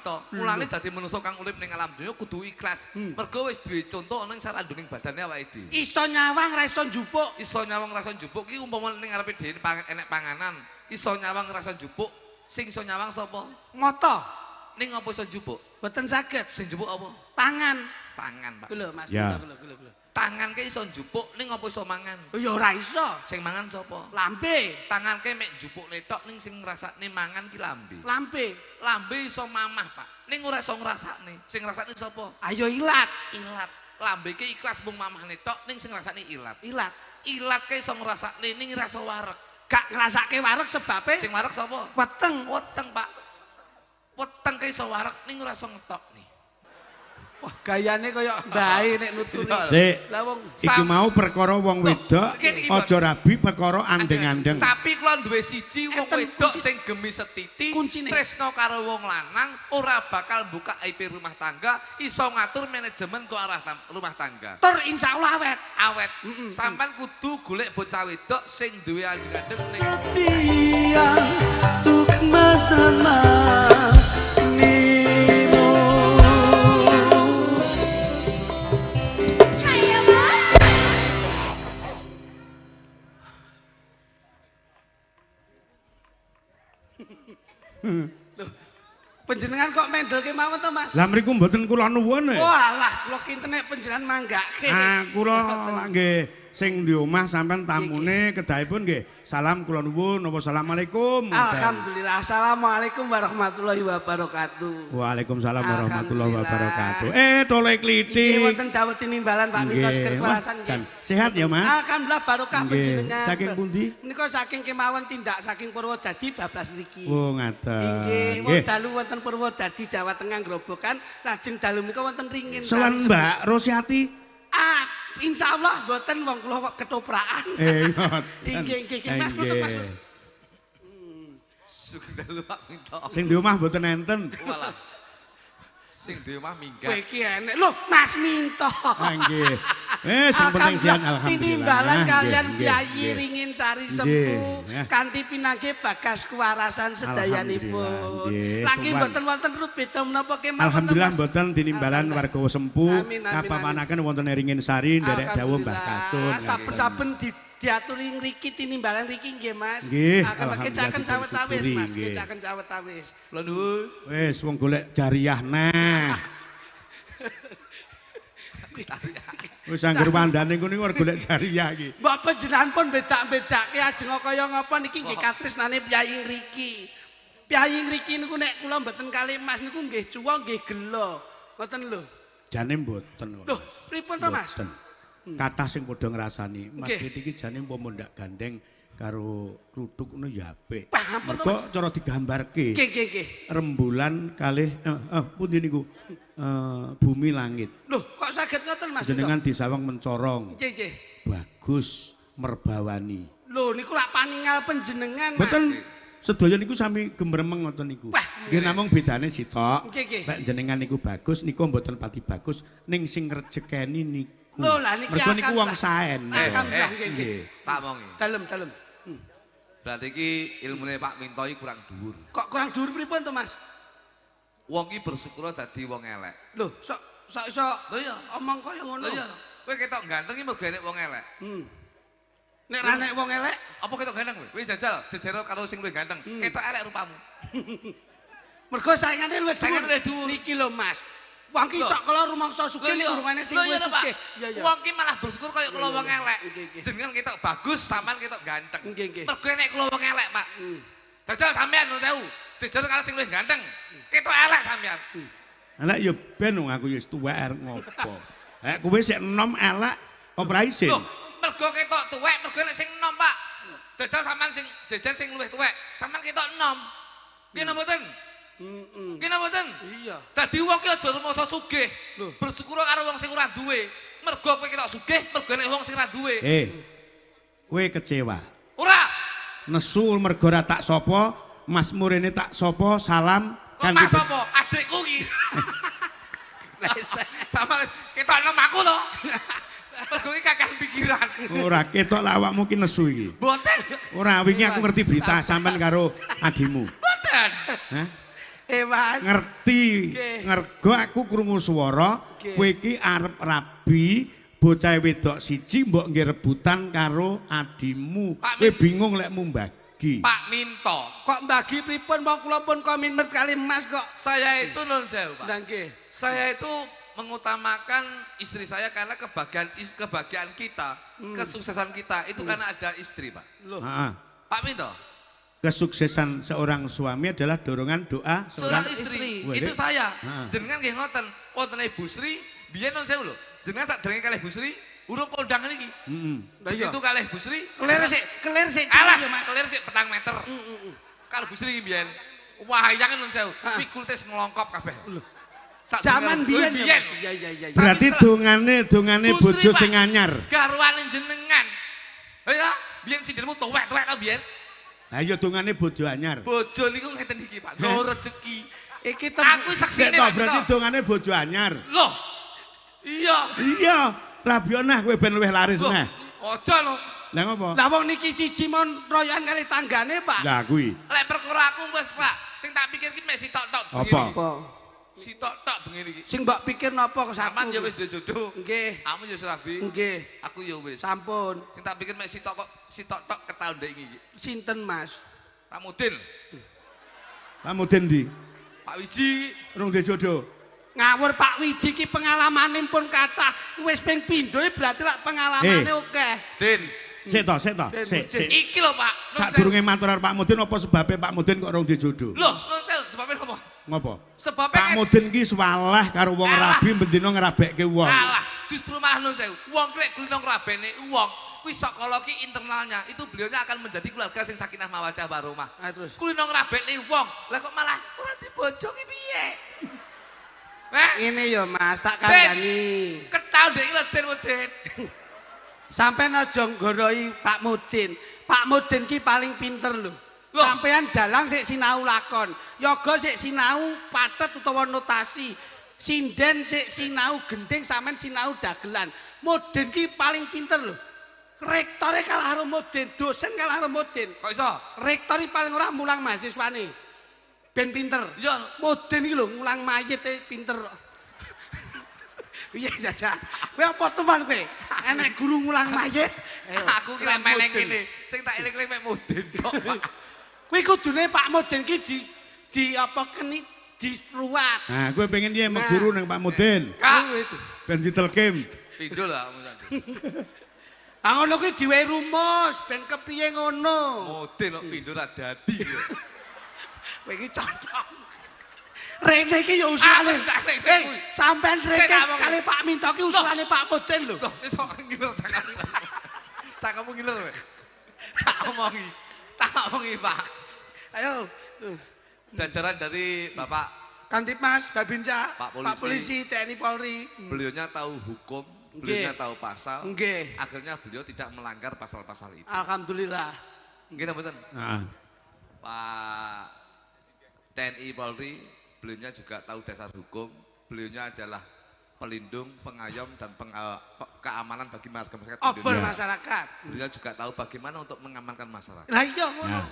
to. Mulane dadi manusa kang urip ning alam donya kudu ikhlas. Mergo wis duwe conto ana ing sarandoning badane awake dhewe. Iso nyawang ra iso njupuk. Iso nyawang rasa njupuk ki umpama ning ngarepe dhewe enek panganan, iso nyawang rasa njupuk, sing iso nyawang sapa? Mata. Ning apa iso njupuk? Mboten saged. Sing njupuk apa? Tangan. Tangan, Pak. Lho Mas, Ya. lho. Tangan ke iso njupuk ning apa iso mangan? Ya ora iso. Sing mangan sapa? Lambe. Tangan ke mek njupuk letok ning sing ngrasakne mangan ki lambe. Lambe. Lambe iso mamah, Pak. Ning ora iso ngrasakne. Sing ngrasakne sapa? Ayo ilat. Ilat. Lambe ke ikhlas mung mamahne tok ning sing ngrasakne ilat. Ilat. Ilat ke iso ngrasakne ning rasa wareg. Gak ngrasake wareg sebabe Sing wareg sapa? weteng. Weteng, Pak. Weteng ke iso wareg ning ora iso ngetokne. Wah, gayane kaya mbae nek nuturi. Sik. Lah wong Iki mau perkara wong wedok iki, aja rabi perkara andeng-andeng. Tapi kula duwe siji wong Enten wedok kunci- sing gemi setiti, kuncine. tresno karo wong lanang, ora bakal buka IP rumah tangga, iso ngatur manajemen ke arah rumah tangga. tur insyaallah awet. Awet, sampean kudu golek bocah wedok sing duwe andeng-andeng ning Dia tuk madama nimo. Panjenengan kok mendelke mawon to, Mas? Lah mriku mboten kula nuwun. Walah, kula kinten nek panjenengan manggake. Kula nggih sing di omah sampean tamune kedahipun nggih. Salam kula nuwun. Wassalamualaikum. Alhamdulillah. Assalamualaikum warahmatullahi wabarakatuh. Waalaikumsalam warahmatullahi Alhamdulillah. wabarakatuh. Toleh Nggih klitik. wonten dawuh tinimbalan Pak Minto Seger Kewarasan nggih. Sehat ya, Mas? Alhamdulillah barokah Nggih. panjenengan. Saking pundi? Menika saking kemawon tindak saking Purwodadi bablas niki. Oh, ngaten. Inggih, Nggih. dalu wonten Purwodadi Jawa Tengah Grobogan, lajeng dalu menika wonten ringin. Selen Mbak Rosiati. Ah, insyaallah mboten wong kula kok ketoprakan. Ngoten. Inggih, Mas, nutuk, Mas. Nggih. sugeng dalu Pak Minto. Sing di omah mboten enten. Walah. Sing di omah Kowe minggat. iki enek. Loh, Mas Minto. Nggih. Sing penting sian alhamdulillah. Tinimbalan kalian Nggih, Piyayi nggih. Ringin Sari Nggih, Sempu ya. kanthi pinangge Bagas Kewarasan sedayanipun. Alhamdulillah, nggih, Lagi sowan. mboten wonten beda menapa kemawon. Alhamdulillah Mas. mboten tinimbalan warga Sempu. Amin, amin, Kapamanaken wonten Ringin Sari nderek dawuh Mbah Kasun. Saben-saben diaturi ngriki tinimbalan riki nggih Mas. Nggih, Akan alhamdulillah kecaken sawetawis disyukuri, Mas, nggih. kecaken sawetawis. Kula nuwun. Wis wong golek jariah nah. Wis angger wandane ngono iku golek jariah iki. Mbok panjenengan pun bedak-bedake ajeng kaya ngapa niki nggih katresnane Piyayi ngriki. Piyayi ngriki niku nek kula mboten kalih Mas niku nggih cuwa nggih gelo. Ngoten lho. Jane mboten kok. Loh, pripun to Mas? Mboten. Kathah sing padha ngrasani. Mas Nggih. Kiti iki jane umpama ndak gandeng karo kluthuk ngono ya apik. Wah, ampun to, Mergo cara digambarke Nggih, nggih, nggih. rembulan kalih pundi niku bumi langit. Loh, kok saged ngoten Mas? Jenengan disawang mencorong. Nggih, nggih. Bagus merbawani. Lho, niku lak paningal panjenengan Mas. Mboten sedaya niku sami gembremeng ngoten niku. Wah, Nggih namung bedane sitok. Nggih, nggih. Nek jenengan niku bagus niku mboten pati bagus ning sing ngrejekeni niku. Lho, lah niki Mergo niku wong alhamdulillah. saen. Alhamdulillah, nggih, nggih. Tak mongi. Dalem. Berarti iki ilmune Pak Minto iki kurang dhuwur. Kok kurang dhuwur pripun to Mas? Wong iki bersyukur dadi wong elek. Loh, sok iso Lho iya. omong kaya ngono. Lho iya. Kowe ketok ganteng iki mergo enek wong elek. Nek ra nek wong elek, Apa ketok ganteng kowe? Kowe jajal jejero karo sing luwih ganteng. Ketok elek rupamu. mergo saingane luwih Saingane luwih dhuwur. dhuwur. Niki lho Mas. Wong ki Lho. sok kala rumangsa sugih ning urungane sing Lho iya luwih lho, Pak. sugih. Iya, iya. Wong ki malah bersyukur kaya kula wong elek. Nggih, nggih. Jenengan ketok bagus, sampean ketok ganteng. Nggih, nggih. Mergo enek kula wong elek, Pak. Jajal sampean nuwun sewu. Jejero karo sing luwih ganteng. Ketok elek sampean. Elek ya ben wong aku ya wis tuwek arep ngopo. Kowe sik enom elek apa ra isin? Loh, mergo ketok tuwek, mergo nek sing enom, Pak. Jajal sampean sing jajan sing luwih tuwek, sampean ketok enom. Piye mboten? Piye mboten? Iya. Dadi wong ki aja rumangsa sugih. Lho. Bersyukur karo wong sing ora duwe. Mergo kowe ketok sugih, mergo nek wong sing ora duwe. Kowe kecewa. Ora. Nesu mergo ora tak sapa, Mas Murene tak sapa, salam Kok mas apa? Adikku ki. Sama ketok enom aku to. Mergo iki kakek pikiran. Ora ketok lak awakmu ki nesu iki. Mboten. Ora wingi aku ngerti berita sampean karo adimu. Mboten. Hah? Mas. Ngerti. Nggih. Ngergo aku krungu swara Nggih. kowe iki arep rabi bocah wedok siji mbok nggih rebutan karo adimu. Pak Kowe bingung lek mbagi. Pak Minto. Kok mbagi pripun wong kula pun komitmen kali Mas kok. Saya itu non sewu, Pak. Lah nggih. Saya itu mengutamakan istri saya karena kebahagiaan kita, kesuksesan kita itu karena ada istri, Pak. Loh. Heeh. Pak Minto, Kesuksesan seorang suami adalah dorongan doa seorang seorang istri, Wah, itu Dek. saya. Nah. Jenengan nggih ngoten, wonten Ibu Sri, biyen non sewu lho. Jenengan sak derenge kalih Bu Sri, urung kondangan iki. Heeh. Lah iya. Begitu kalih Bu Sri, Kelir sik alah, ya Mas. kelir sik petang meter. Kalau Bu Sri biyen, wah yang non sewu, Ah. pikulte ngelongkop kabeh. Sak Zaman derenge- biyen ya biyen. Mas. Iya iya iya. iya. Berarti setelah- dongane Bu Sri, bojo Pak. sing anyar. Garwane jenengan. Ya, biyen sindirmu tuwek-tuwek ta biyen. Ha iya dongane bojo anyar. Bojo niku ngeten iki, Pak. Go rezeki. Iki Aku Sik saksine, to Pak. berarti Berarti dongane bojo anyar. loh. Iya. Iya, rabi nah kowe ben luwih laris Loh, nah. aja lho. Lah ngopo? Lah wong niki siji mon royoan kali tanggane, Pak. Lah kuwi. Lek perkara aku wis, Pak. Sing tak pikir ki mek sitok-tok Apa? begini. Apa? Sitok-tok begini iki. Sing mbok pikir napa kok Saman saku? ya wis duwe jodoh. Nggih. Kamu ya wis rabi. Nggih. Aku ya wis. Sampun. Sing tak pikir mek sitok-tok ketahuan ndek iki. Sinten Mas? Pak Mudin, Kamu dendi? Pak Wiji, Rung de jodoh. Ngawur Pak Wiji ki pengalamane pun kathah. Wis ping pindho berarti lak pengalamane akeh. Din. Sik to, Den, sik. Iki lho, Pak. Nun sewu. Sadurunge matur karo Pak Mudin apa sebabe Pak Mudin kok rung de jodoh? Loh, nun sewu, sebabnya apa? Ngopo? Sebabnya Pak Mudin ki swaleh karo wong Alah. rabi bendina ngerabekke wong. Alah, justru malah nun sewu. Wong klek gulung rabene wong. Kuwi psikologi internalnya itu beliaunya akan menjadi keluarga sing sakinah mawaddah warahmah. Ah terus. Kulino ngrabekne wong. Lah kok malah ora dibojo ki piye? Ngene ya Mas, tak kandhani. Ketau ndek iki lho Den Mudin. Sampeyan aja nggoroi Pak Mudin. Pak Mudin ki paling pinter lho. Loh. Sampeyan dalang sik sinau lakon, yoga sik sinau pathet utawa notasi. Sinden sik sinau gending, sampean sinau dagelan. Mudin ki paling pinter lho. Rektore kalah karo Mudin, dosen kalah karo Mudin. Kok iso? Rektor iki paling ora mulang mahasiswane. Ben pinter. Iya. Mudin iki lho mulang mayit pinter. Iya jajan. Kowe apa teman kowe? Enek guru ngulang mayit. Aku ki lek meneng ngene, sing tak eling-eling mek Mudin kok, Pak. Kuwi kudune Pak Mudin ki di apa keni diruat. Nah, kowe pengen dia meguru nang Pak Mudin. Kak, itu. Ben ditelkim. pindho lah kamu tadi. Ah ngono kuwi diwehi rumus ben kepiye ngono. Mudin kok pindho ra dadi. Kowe iki contoh. Rene iki ya usulane. Ah, tak eling kuwi. Sampean Sik, rene tak omong. kali Pak Minto ki usulane Pak Mudin lho. Loh, iso ngiler cakamu. Cakamu ngiler kowe. Tak omongi. Tak omongi, Pak. Ayo. Jajaran dari Bapak Kantipmas, Babinsa, Pak Pak Polisi. Polisi, TNI Polri. beliaunya tahu hukum, beliaunya tahu pasal. Nggih. Akhirnya beliau tidak melanggar pasal-pasal itu. Alhamdulillah. Gini betul. Heeh. Pak TNI Polri, beliaunya juga tahu dasar hukum. Beliaunya adalah pelindung, pengayom dan keamanan bagi masyarakat Obor Indonesia. masyarakat. Beliau juga tahu bagaimana untuk mengamankan masyarakat. Lah iya ngono. Nah.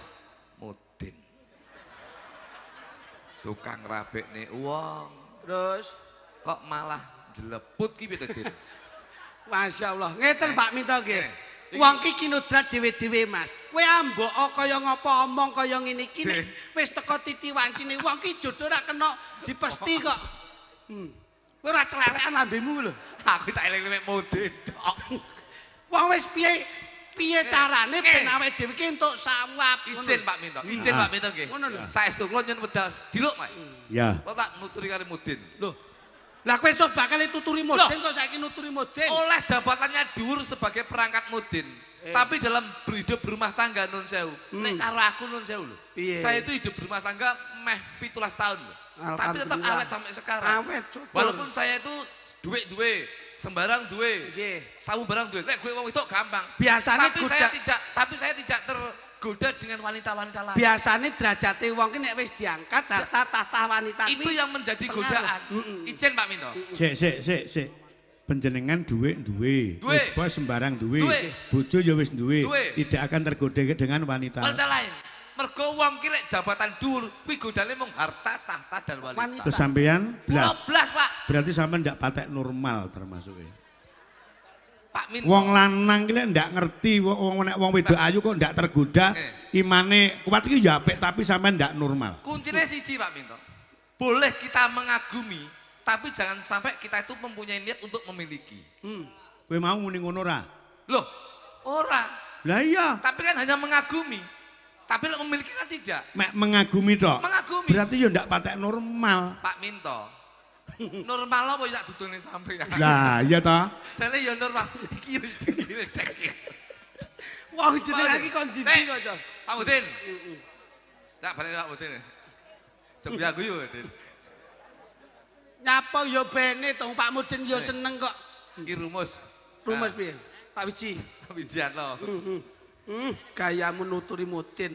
Mudin. Tukang rabekne uang, Terus kok malah jeleput ki piye to, Din? Masya Allah, ngeten Pak Minto nggih. Iki- Wong ki kinudrat dhewe-dhewe Mas. Kowe ambok kaya ngapa omong kaya ngene iki nek wis teko titi wancine wong ki jodoh ora kena dipesti kok. Kowe ora celelekan lambemu lho. Aku tak eling mek Mudin tok. Wong wis piye carane ben awake dhewe ki entuk sawab. Izin Pak Minto, izin Pak Minto nggih. Ngono lho. Saestu kula nyuwun wedal diluk, Mas. Ya. Kok tak nuturi karo Mudin. Lho. Lah kowe sok bakal tuturi Mudin kok saiki nuturi Mudin. Oleh jabatannya dhuwur sebagai perangkat Mudin. Tapi dalam berhidup berumah tangga nun sewu. Nek karo aku nun sewu lho. Piye? Saya itu hidup berumah tangga meh 17 tahun lho. Tapi tetap Alhamdulillah. awet sampai sekarang. Awet, betul. Walaupun saya itu duwe, sembarang duwe. Nggih. Sawu barang duwe. Nek gue wong itu gampang. Biasane Tapi saya tidak tergoda dengan wanita-wanita lain. biasane derajate wong ki nek wis diangkat tahta wanita Itu kuwi yang menjadi pengaruh. godaan. Ijen Pak Minto. Sik. Panjenengan duwe. Duwe. Wis bos sembarang duwe. Duwe. Bojo ya wis duwe. Duwe. Tidak akan tergoda dengan wanita. Wanita lain. Mergo wong ki lek jabatan dhuwur kuwi godane mung harta, tahta dan wanita. Terus sampean blas. 12, Pak. Berarti sampean ndak patek normal termasuk e. Pak Minto. Wong lanang ki lek ndak ngerti wong nek wong wedok ayu kok ndak tergoda, imane kuat iki ya apik tapi sampean ndak normal. Kuncinya siji Pak Minto. Boleh kita mengagumi, tapi jangan sampai kita itu mempunyai niat untuk memiliki. Kowe mau muni ngono ora? Loh, ora. Lah iya, Tapi kan hanya mengagumi. Tapi lek memiliki kan tidak. mek mengagumi tok. Mengagumi. Berarti ya ndak patek normal. Pak Minto. Normal apa ya dudune sampeyan? Lah iya toh. Jane ya normal. Iki yo iki. Wah, jeneng lagi kon dindi kok, Cok. Pak Udin. Tak balik Pak Udin. Coba aku yo, Udin. Nyapa yo bene to Pak Mudin yo seneng kok. Iki rumus. Rumus piye? Pak Wiji. Wijian lo. Gayamu nuturi Mudin.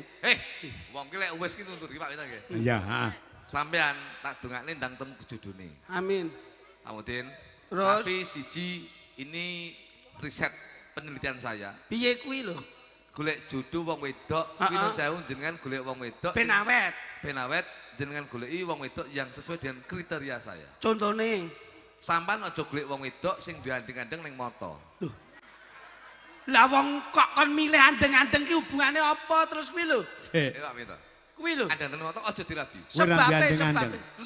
Wong ki lek wis ki nuntut ki Pak Minto nggih. Iya, heeh. Sampean tak dongakne ndang temu jodone. Amin. Pak Udin. Terus? Tapi siji ini riset penelitian saya. Piye kuwi lho? Golek jodoh wong wedok, kuwi nun sewu jenengan golek wong wedok. Ben awet. Ben awet jenengan goleki wong wedok yang sesuai dengan kriteria saya. Contone. Sampan aja golek wong wedok sing duwe andeng-andeng ning mata. Lah wong kok kon milih andeng-andeng ki hubungane apa terus kuwi lho? Sik. Pak Minto. Kuwi lho. Andeng-andeng mata aja dirabi. Sebabe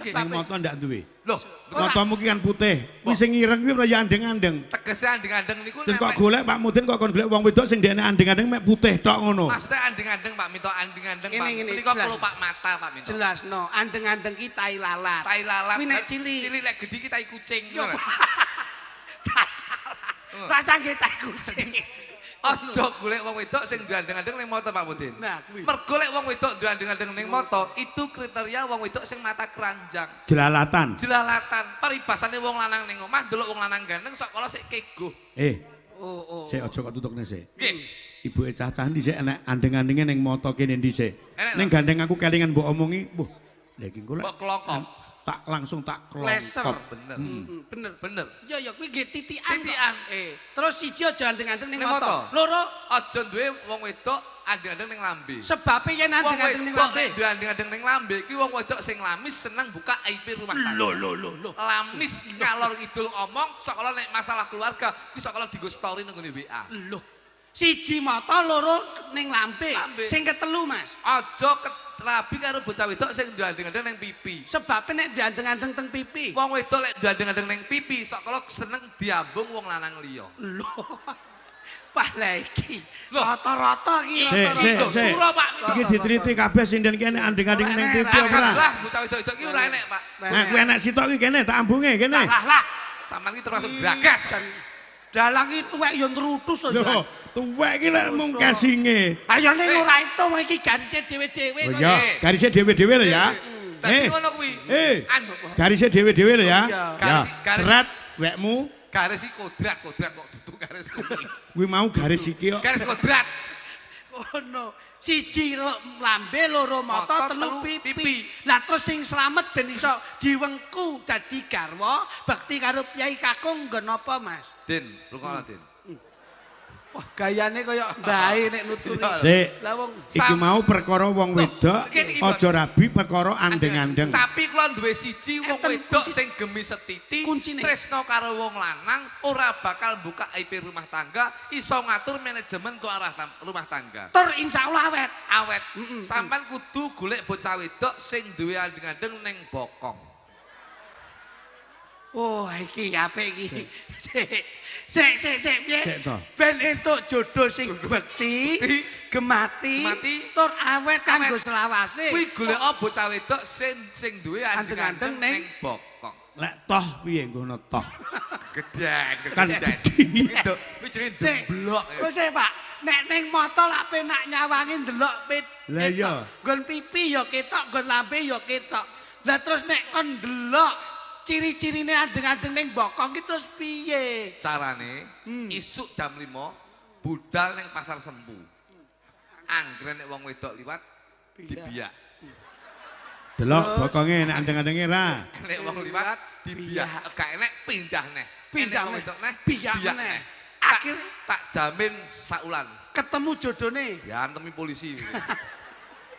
Ning moto ndak duwe. Loh, Motomu ki kan putih. Kuwi sing ireng kuwi ora ya andeng-andeng. tegese andeng-andeng niku Terus kok golek Pak Mudin kok kon golek wong wedok sing ndekne andeng-andeng mek putih tok ngono. maksudnya andeng-andeng Pak Minto, andeng-andeng Pak. Ngene, Menika jelas. kelopak mata Pak Minto. Jelasno, andeng-andeng ki tai lalat. Tai lalat. Kuwi nek cilik. Cilik lek gedhi ki tai kucing. Yo. Rasa nggih tai kucing. Aja golek wong wedok sing duwe andeng-andeng ning mata Pak Mudin. Nah, kuwi. Mergo lek wong wedok duwe andeng-andeng ning mata, itu kriteria wong wedok sing mata keranjang. Jelalatan. Jelalatan, paribasane wong lanang ning omah delok wong lanang ganteng sok kala sik keguh. Oh. Sik aja kok tutukne sik. Nggih. Ibuke cah-cah dhisik enek andeng-andenge ning mata kene dhisik. Enek Ning gandeng aku kelingan mbok omongi, "Wah, lha iki golek Mbok kelokop. tak langsung tak Leser. kelongkop." Bener. Bener. Bener. Ya kuwi nggih titikan. kok. Titikan. Terus siji aja andeng-andeng ning Ning moto. moto. Loro, Aja duwe wong wedok andeng-andeng ning lambe. sebabe yen Wong andeng-andeng ning wedok lambe. nek duwe andeng-andeng ning lambe ki wong wedok sing lamis seneng buka aib rumah tangga. Lho. Lamis ngalor ngidul ngomong sok kala nek masalah keluarga ki sok kala dienggo story nang ngene WA. Loh. Siji moto, loro ning lambe. Lambe. Sing ketelu, Mas. Aja rabi karo bocah wedok sing duwe andeng-andeng ning pipi. Sebabe nek diandeng-andeng teng pipi. Wong wedok lek duwe andeng-andeng ning pipi sok kala seneng diambung wong lanang liya. Loh. Pah lah iki. Loh. Rata-rata iki. Sik. Sura Pak. Iki diteliti kabeh sinden kene andeng-andeng ning pipi Lah ora. bocah wedok iki ora enek, Pak. Nah, kuwi enek sitok iki kene tak ambunge kene. Lah. Sampeyan iki termasuk bragas. Dalang itu wek yo nrutus Lho, aja. tuwek iki lek mung casinge. Ayo ning ora itu iki garise dhewe-dhewe. Oh iya, garise dhewe-dhewe lho ya. Dadi ngono kuwi. Garise dhewe-dhewe lho ya. Iya. Ya, Garis- seret wekmu Garis iki kodrat kok dudu garis kuwi. kuwi mau garis iki kok. Garis kodrat. Ono. Siji lambe, loro mata, Mata, telu telu pipi. pipi. Lah terus sing slamet ben iso diwengku dadi garwa, bekti karo Kyai Kakung nggon apa, Mas? Din, rungokno Din. Wah, gayane kaya mbae nek nuturi. Sik. Lah wong Iki mau perkara wong wedok, iki, aja rabi perkara andeng-andeng. Tapi kula duwe siji wong Enten wedok kunci- sing gemi setiti, kuncine. tresno karo wong lanang, ora bakal buka IP rumah tangga, iso ngatur manajemen ke arah rumah tangga. tur insyaallah awet. Awet, sampean kudu golek bocah wedok sing duwe andeng-andeng ning bokong. Oh, iki apik iki. Sik piye? Sik to. Ben entuk jodoh sing bekti, gemati, Gemati, tur awet kanggo awet. selawase. Kuwi golek bocah wedok sing duwe andeng-andeng Andeng-andeng ning bokong. Lek toh piye ngono toh. Gedhen, Kan gedhen. gedhi. Itu kuwi jenenge Sik. demblok. Kok sik, Pak. Nek ning moto lak penak nyawangi ndelok pit. Lah iya. Nggon pipi ya ketok, nggon lambe ya ketok. Lah terus nek kon ndelok ciri-cirine andeng-andeng ning bokong ki terus piye? Carane isuk jam 5 budal ning pasar Sempu. Anggere nek wong wedok liwat dibiak. Delok bokonge nek andeng-andenge ra. Nek wong liwat dibiak. Gak enek pindah neh. Pindah Enek wong neh. wedok neh Biak biak neh. neh. Akhir- Tak jamin saulan. Ketemu jodone. Diantemi polisi.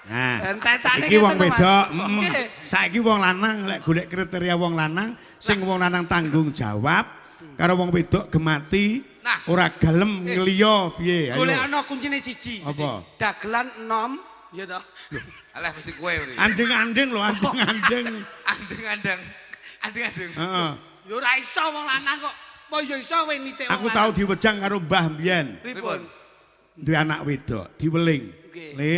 Nah, Entetane iki wong ngeten, Mas. wedok, Nggih. saiki wong lanang lek golek kriteria wong lanang sing wong lanang tanggung jawab karo wong wedok gemati Nah. ora gelem ngeliya piye ayo. Golek ana kuncine siji. Apa? Dagelan enom, ya toh. Alah mesti kowe iki. Anding-anding lho, anding-anding. Andeng-andeng. Andeng-andeng. Heeh. Ya ora iso wong lanang kok. Apa ya iso kowe nitik wong Aku tau diwejang karo Mbah mbiyen. Pripun? Duwe anak wedok, diweling. Nggih. Le,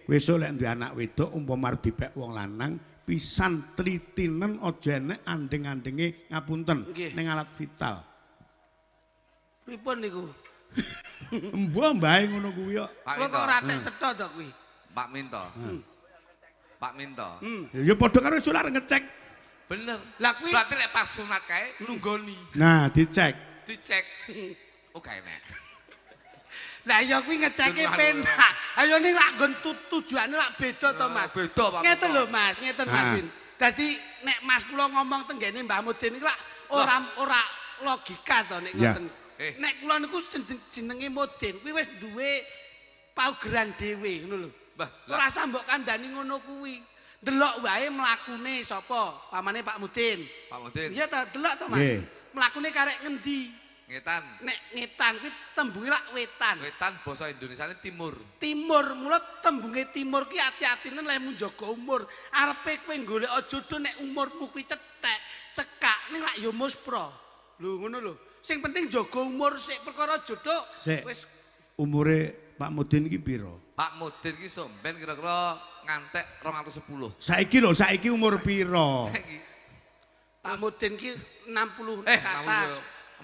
besok lek duwe anak wedok umpama arep dipek wong lanang, pisan tritinen aja enek anding-andinge ngapunten Nggih. ning alat vital. Pripun niku? Mbah mbahe ngono kuwi kok. Pak Kok Minto. ora tek cetha to kuwi? Pak Minto. Pak Minto. Ya padha karo sular ngecek. Bener. Lah kuwi Berarti lek pas sunat kae nunggoni. Nah, dicek. Dicek. Oh gak enak. lah ya kuwi ngeceke Bener. penak. Ayo ning lak nggon tujuane lak beda to, Mas. Beda, Pak Ngeten Minto. lho, Mas, ngeten Mas Ah. Win. Dadi nek Mas kula ngomong tenggene Mbah Mudin iki lak ora logika to nek Ya. ngoten. Eh. Nek kula niku jenenge Mudin, kuwi wis duwe paugeran dhewe ngono lho. Mbah, Ora usah mbok kandhani ngono kuwi. Delok wae mlakune sapa? Pamane Pak Mudin. Pak Mudin. Iya ta, delok to Mas. Nggih. Mlakune karek ngendi? Ngetan. Nek ngetan kuwi tembunge lak wetan. Wetan basa Indonesiane timur. Timur, mula tembunge timur ki ati-atine lemu njaga umur. Arepe kowe golek jodoh nek umurmu kuwi cethek, cekak ning lak ya muspra. Lho ngono lho. Sing penting jaga umur sik perkara jodoh Sik. wis Umure Pak Mudin iki pira? Pak Mudin ki somben kira-kira ngantek 210. Saiki umur pira? Saiki. Pak Mudin ki 60 Eh, ke atas.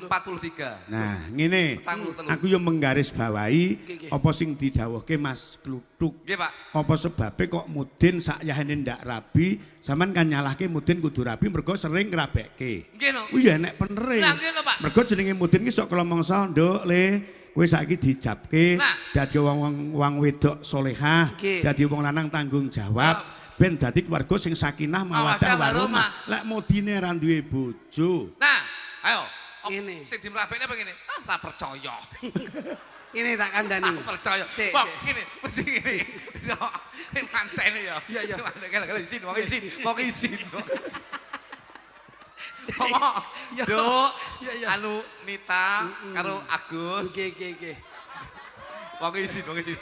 43. Nah, ngene. Petang puluh telu. Aku yo menggaris bawahi Nggih. apa sing didhawuhke Mas Kluthuk. Nggih, Pak. Apa sebabnya kok Mudin sakyahene ndak rabi, sampean kan nyalahke Mudin kudu rabi mergo sering ngrabekke. Nggih no. Oh iya nek penere. Nah, nggih no, Pak. Mergo jenenge Mudin ki sok kala mangsa, Nduk, Le, kowe saiki dijabke Nah. dadi wong wedok salehah, Nggih. dadi wong lanang tanggung jawab. Ben dadi keluarga sing sakinah mawaddah Mawaddah warahmah. warahmah. Lek Mudine ra duwe bojo. Nah, ayo. Ngene. Sing dimrapekne apa ngene? Ora percaya. Ini tak kandhani. Aku percaya. Sik, Wong sik. ngene, mesti ngene. Yo, ini mantene ya. Iya, iya. Gara-gara isin, wong isin, wong isin. Iya. Duk, Iya, iya. anu Nita karo Agus, Nggih, nggih, nggih. wong isin, wong isin.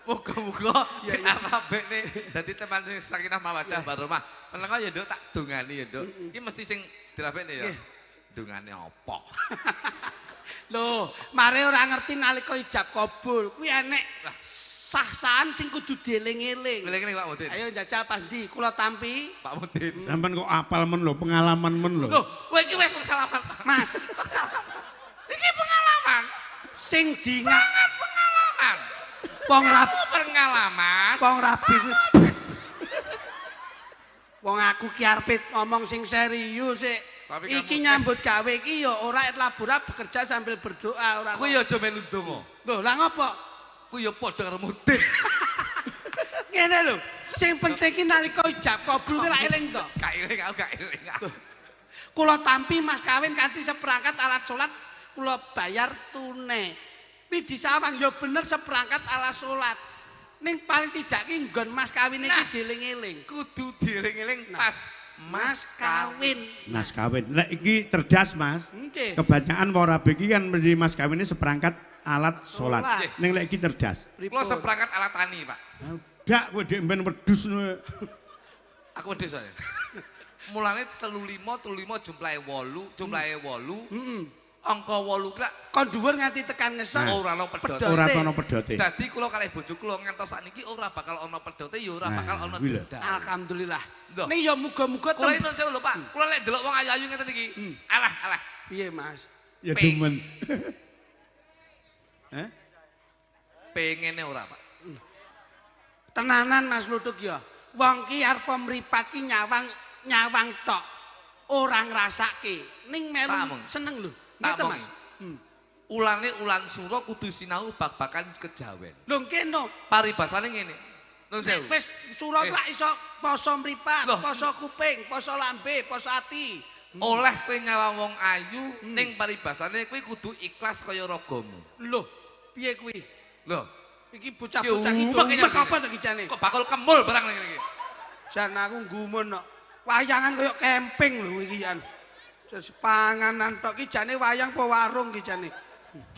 Muga-muga Iya, iya. arabekne dadi teman sing sakinah mawaddah warahmah. Menengo ya Nduk tak dongani ya Nduk. Iki mesti sing dirapekne ya. Nggih. Dongane apa? Loh, mare ora ngerti nalika ijab kabul. Kuwi enek sah-sahan sing kudu dieling-eling. Ngene Pak Mudin. Ayo njajal pas ndi? Kula tampi. Pak Mudin. Sampeyan kok apal men lho, pengalaman men lho. Loh, Kowe iki wis pengalaman. Mas, Iki pengalaman. sing diingat Sangat pengalaman. wong rabi, Pengalaman. wong rabi kuwi. Wong aku ki arepe ngomong sing serius sik. Tapi Iki kamu- nyambut gawe ki ya ora labura bekerja sambil berdoa ora. Kowe ya aja melu ndonga. Loh, lah ngopo? Kowe ya padha karo Mudin. Ngene lho, sing penting ki nalika ijab kabul ki lak eling to. Gak iling aku gak iling. Kula tampi mas kawin kanthi seperangkat alat salat kula bayar tunai. Pi disawang ya bener seperangkat alat salat. Ning paling tidak ki nggon mas kawin iki Nah. dieling-eling. Kudu dieling-eling pas Mas kawin. Mas kawin. Lek iki cerdas, Mas. Nggih. Kebanyakan wong rabi iki kan mesti mas kawinnya seperangkat alat Sholat. salat. Ning lek iki cerdas. Kula seperangkat alat tani, Pak. Dak kowe dhek ben wedhus ngono. Aku wedhus saya. Mulane 35 jumlahe 8, jumlahe 8. Heeh. Angka 8 ki lak Kon dhuwur nganti tekan ngesor. ora ana pedhot. Pedhot. Ora ana pedote. Dadi kula kalih bojo kula ngantos sakniki ora bakal ana pedhote ya ora Nah, bakal ana kuwi lho. dendam. Alhamdulillah. Loh. Ning ya muga-muga Kula ini sewu lho Pak. Kula lek delok wong ayu-ayu ngeten iki. Alah, alah. piye Mas? Ya Ping. demen. Heh? Pengene ora, Pak. Tenanan Mas Lutuk ya. Wong ki arep mripat ki nyawang tok. Ora ngrasake. Ning melu Tak mung. seneng lho. Tak Gitu mung. Mas. Ulane ulan sura kudu sinau bab-bakan kejawen. Lho kene Paribasane ngene. Nun sewu. wis surat Eh. lak iso poso mripat, Loh. poso kuping, poso lambe, poso ati. Oleh kowe nyawang wong ayu ning paribasane kowe kudu ikhlas kaya ragamu. Loh, piye kuwi? Lho, Iki bocah-bocah iki umek iki. umek apa to iki jane? Kok bakal kemul barang ngene iki. Jan aku gumun kok. Wayangan koyo camping lho iki jan. Panganan tok iki jane wayang apa warung iki jane.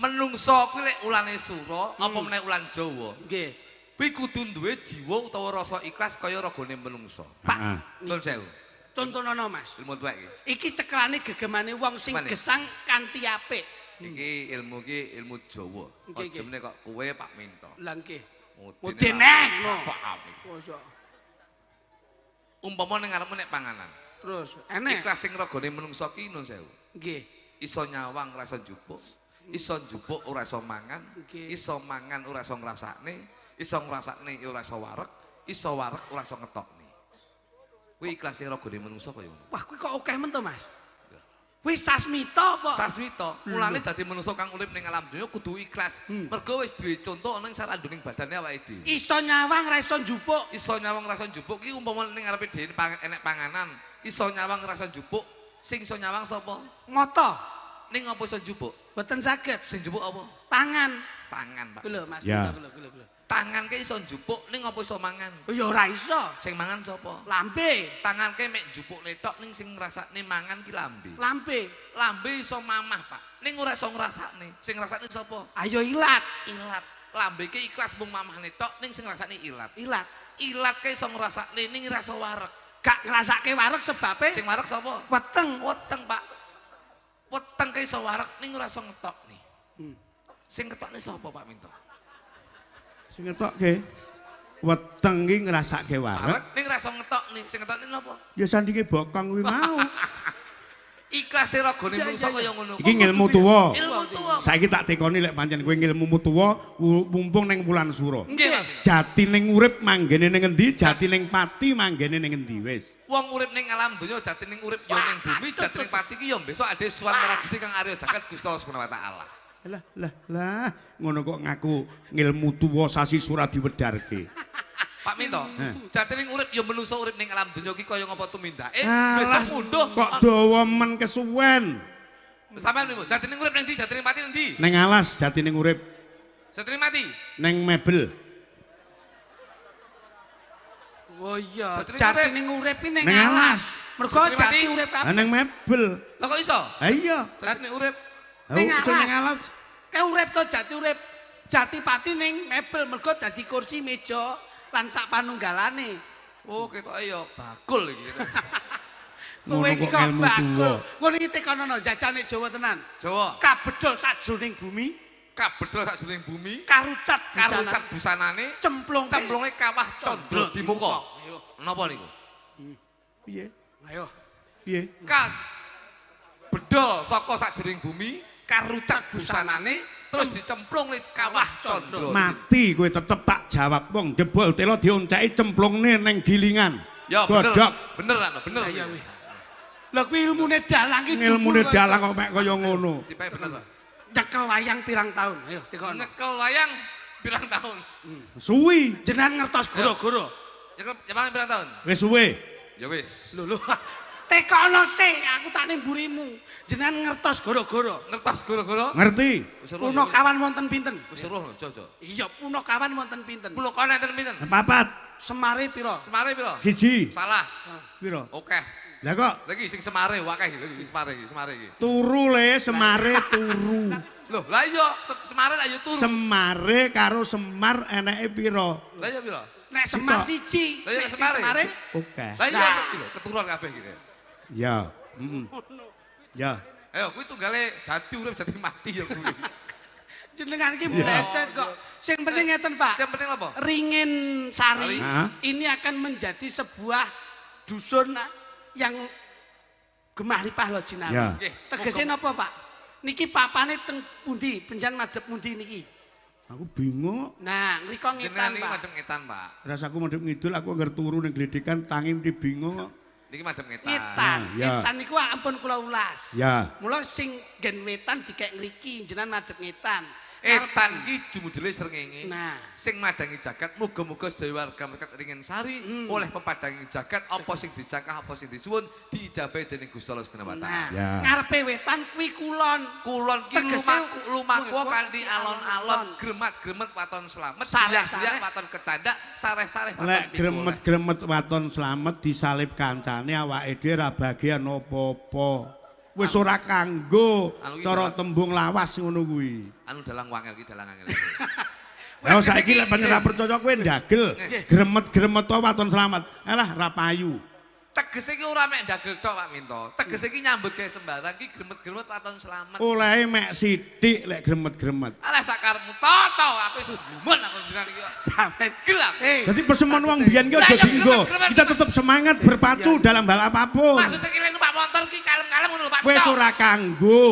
Menungso kuwi lek ulane sura apa meneh ulan Jawa. Nggih. Kuwi kudu duwe jiwa utawa rasa ikhlas kaya ragane menungso. Pak, Nuwun sewu. contonono Mas. Ilmu tuwek iki. Iki cekelane gegemane wong sing Mane? gesang kanthi apik. Iki ilmu Jawa. Nggih, Aja meneh kok kowe Pak Minto. Lah nggih. Mudine Mudenek no. Pak Amin. Mosok. Umpama ning ngarepmu nek panganan. Terus enek. Ikhlas sing ragane menungso ki nuwun sewu. Nggih. Iso nyawang ora iso njupuk. Iso njupuk ora iso mangan. Nggih. Iso mangan ora iso ngrasakne. Iso ngrasakne ora iso wareg. Iso wareg ora iso ngetokne. Kuwi ikhlas sing ragane menungso kaya ngono. Wah, kuwi kok akeh men to, Mas? Kuwi sasmita apa? Sasmita, mulane dadi menungso kang urip ning alam donya kudu ikhlas. Mergo wis duwe conto ana ing sarandoning badane awake dhewe. Iso nyawang ra iso njupuk. Iso nyawang rasa njupuk iki umpama ning ngarepe dhewe enek panganan, iso nyawang rasa njupuk, sing iso nyawang sapa? Ngoto. Ning apa iso njupuk? Mboten saged. Sing njupuk apa? Tangan. Tangan, Pak. Kuwi lho, Mas. Ya. Kuwi lho. Tangan ke iso njupuk ning apa iso mangan? Ya ora iso. Sing mangan sapa? Lambe. Tangan ke mek njupuk netok ning sing ngrasakne mangan ki lambe. Lambe. Lambe iso mamah, Pak. Ning ora iso ngrasakne. Sing ngrasakne sapa? Ayo ilat. Ilat. Lambe ke ikhlas mung mamah netok ning sing ngrasakne ilat. Ilat. Ilat ke iso ngrasakne ning ora iso wareg. Gak ngrasake wareg sebabe Sing wareg sapa? weteng. Weteng, Pak. Weteng ke iso wareg ning ora iso ngetokne. Sing ngetokne sapa, Pak Minto? Sing ngetokke weteng iki ngrasake wareg. Wareg ning ora iso ngetokne. Sing ngetokne napa? Ya sandinge bokong kuwi mau. Ikhlas ragane Ya, menungso ya, ya. kaya ngono. Iki ngilmu tuwa. Ilmu tuwa. Saiki tak tekoni lek pancen kowe ngilmumu tuwa mumpung ning wulan sura. Nggih, Pak. Jati ning urip manggene ning endi? Jati ning pati manggene ning endi wis. Wong urip ning alam donya jati ning urip ya ning bumi, jati ning pati ki ya besok ade suwan marang Gusti kang Arya Jagat Gusti Allah Subhanahu wa taala. Lah, ngono kok ngaku ngilmu tuwa sasi sura diwedarke. Pak Minto, jati ning urip ya menungso urip ning alam donya ki kaya ngapa tumindake? Alah, Besok munduh kok dawa men kesuwen. sampean niku jati ning urip ning ndi? Jati ning pati ning ndi? Ning alas jati ning urip, Jati ning mati. ning mebel. Oh iya, Jati ning jati urip. ning urip iki ning Ning alas. alas. Mergo Jati jati mati. urip Lah apa? ning mebel. Lah kok iso? Ha iya. Jati ning urip. Ning Sing alas. ning alas. Ke urip to jati urip. Jati pati ning mebel mergo dadi kursi meja lan sak panunggalane. Oh, ketoke ya bakul iki. Kowe Ngono iki kok kok ilmu bakul. tuwa. Ngono iki tekonono jajane Jawa tenan. Jawa, Kabedol sajroning bumi, kabedol sak jroning bumi, karucat karucat busanane, cemplung cemplunge kawah condro di muka. Ayo. Napa niku? Piye? Ayo. Piye? Bedol saka sak jroning bumi, karucat busanane, terus dicemplung ning kawah condro. Mati kowe tetep tak jawab wong jebol telo dionceki cemplungne ning gilingan. Ya bener. Godhok. Bener ana, bener. Iya kuwi. Lah kuwi ilmune dalang iki. Ngilmune dalang kok mek kaya ngono. Tipe bener. Nyekel wayang pirang tahun. Ayo tekono. Nyekel wayang pirang tahun? Suwi. Jenengan ngertos goro-goro. Nyekel jepang pirang tahun? Wis suwe. Ya wis. Lho. Tekono sik, aku tak ning mburimu. Jenengan ngertos goro-goro. Ngertos goro-goro? Ngerti? Puno kawan wonten pinten? Wis suruh, Jojo. Iya, puno kawan wonten pinten? Pulo kono enten pinten? Papat. Semare pira? Semare piro? Siji. Salah. Piro? Oke. Lah kok Lagi sing semare akeh iki semare iki. turu le semare turu. Loh, lah iya semare lah ya turu. Semare karo Semar eneke pira? Lah iya piro? Nek Semar Kita. siji, Lah iya nek sing Semare. Semare Oke. Lah iya Nah. iki lho, keturunan kabeh iki. Ya. Ya. Ayo kuwi tunggale jati urip jati mati ya kuwi. jenengan iki bleset kok. Sing penting ngeten, Pak. Sing penting apa? Ringin Sari Hah? ini akan menjadi sebuah dusun yang gemah lipah lo Jinawi. Ya. Nggih. Tegese napa, Pak? Niki papane teng pundi? Penjan madhep pundi niki? Aku bingung. Nah, ngriko Jenengan ngetan, iki Pak. madhep ngetan, Pak. Rasaku madhep ngidul aku anggar turu ning gledikan tangi mesti bingung kok. Niki madhep ngetan. Ngetan. Ya. Ngetan niku ampun kula ulas. Ya. Mula sing gen wetan dikek ngriki jenengan madhep ngetan. Etan ki jumudule srengenge. Nah. Sing madangi jagat muga-muga sedaya warga masyarakat ringin sari oleh pepadangi jagat apa sing dijangkah apa sing disuwun diijabahi dening Gusti Allah Subhanahu wa taala. Ya. Ngarepe wetan kuwi kulon. Kulon ki Tegese lumaku kanthi alon-alon gremat-gremet waton slamet Sareh-sareh. waton kecandak sareh-sareh waton Lek pikulan. gremet-gremet waton slamet disalib kancane awake dhewe ra bagian apa-apa. Wis ora kanggo Anu iki cara dalang- tembung lawas ngono kuwi. Anu dalang wangel ki dalang angel. Lah saiki lek panjenengan percaya kowe ndagel gremet-gremet waton slamet. Alah ra payu. Tegese ki ora mek ndagel tok Pak Minto. Tegese ki nyambut gawe sembarang ki gremet-gremet waton slamet. Olehe mek sithik lek gremet-gremet. Alah sakarmu toto aku wis gumun aku dinan iki. Sampe Gelap. Jadi pesemon wong biyen ki aja Lah, ya, dienggo. gremet-gremet. Kita tetap semangat berpacu dalam hal apapun. Maksudnya ki numpak motor ki kalem-kalem ngono lho Pak Wis Minto. ora kanggo.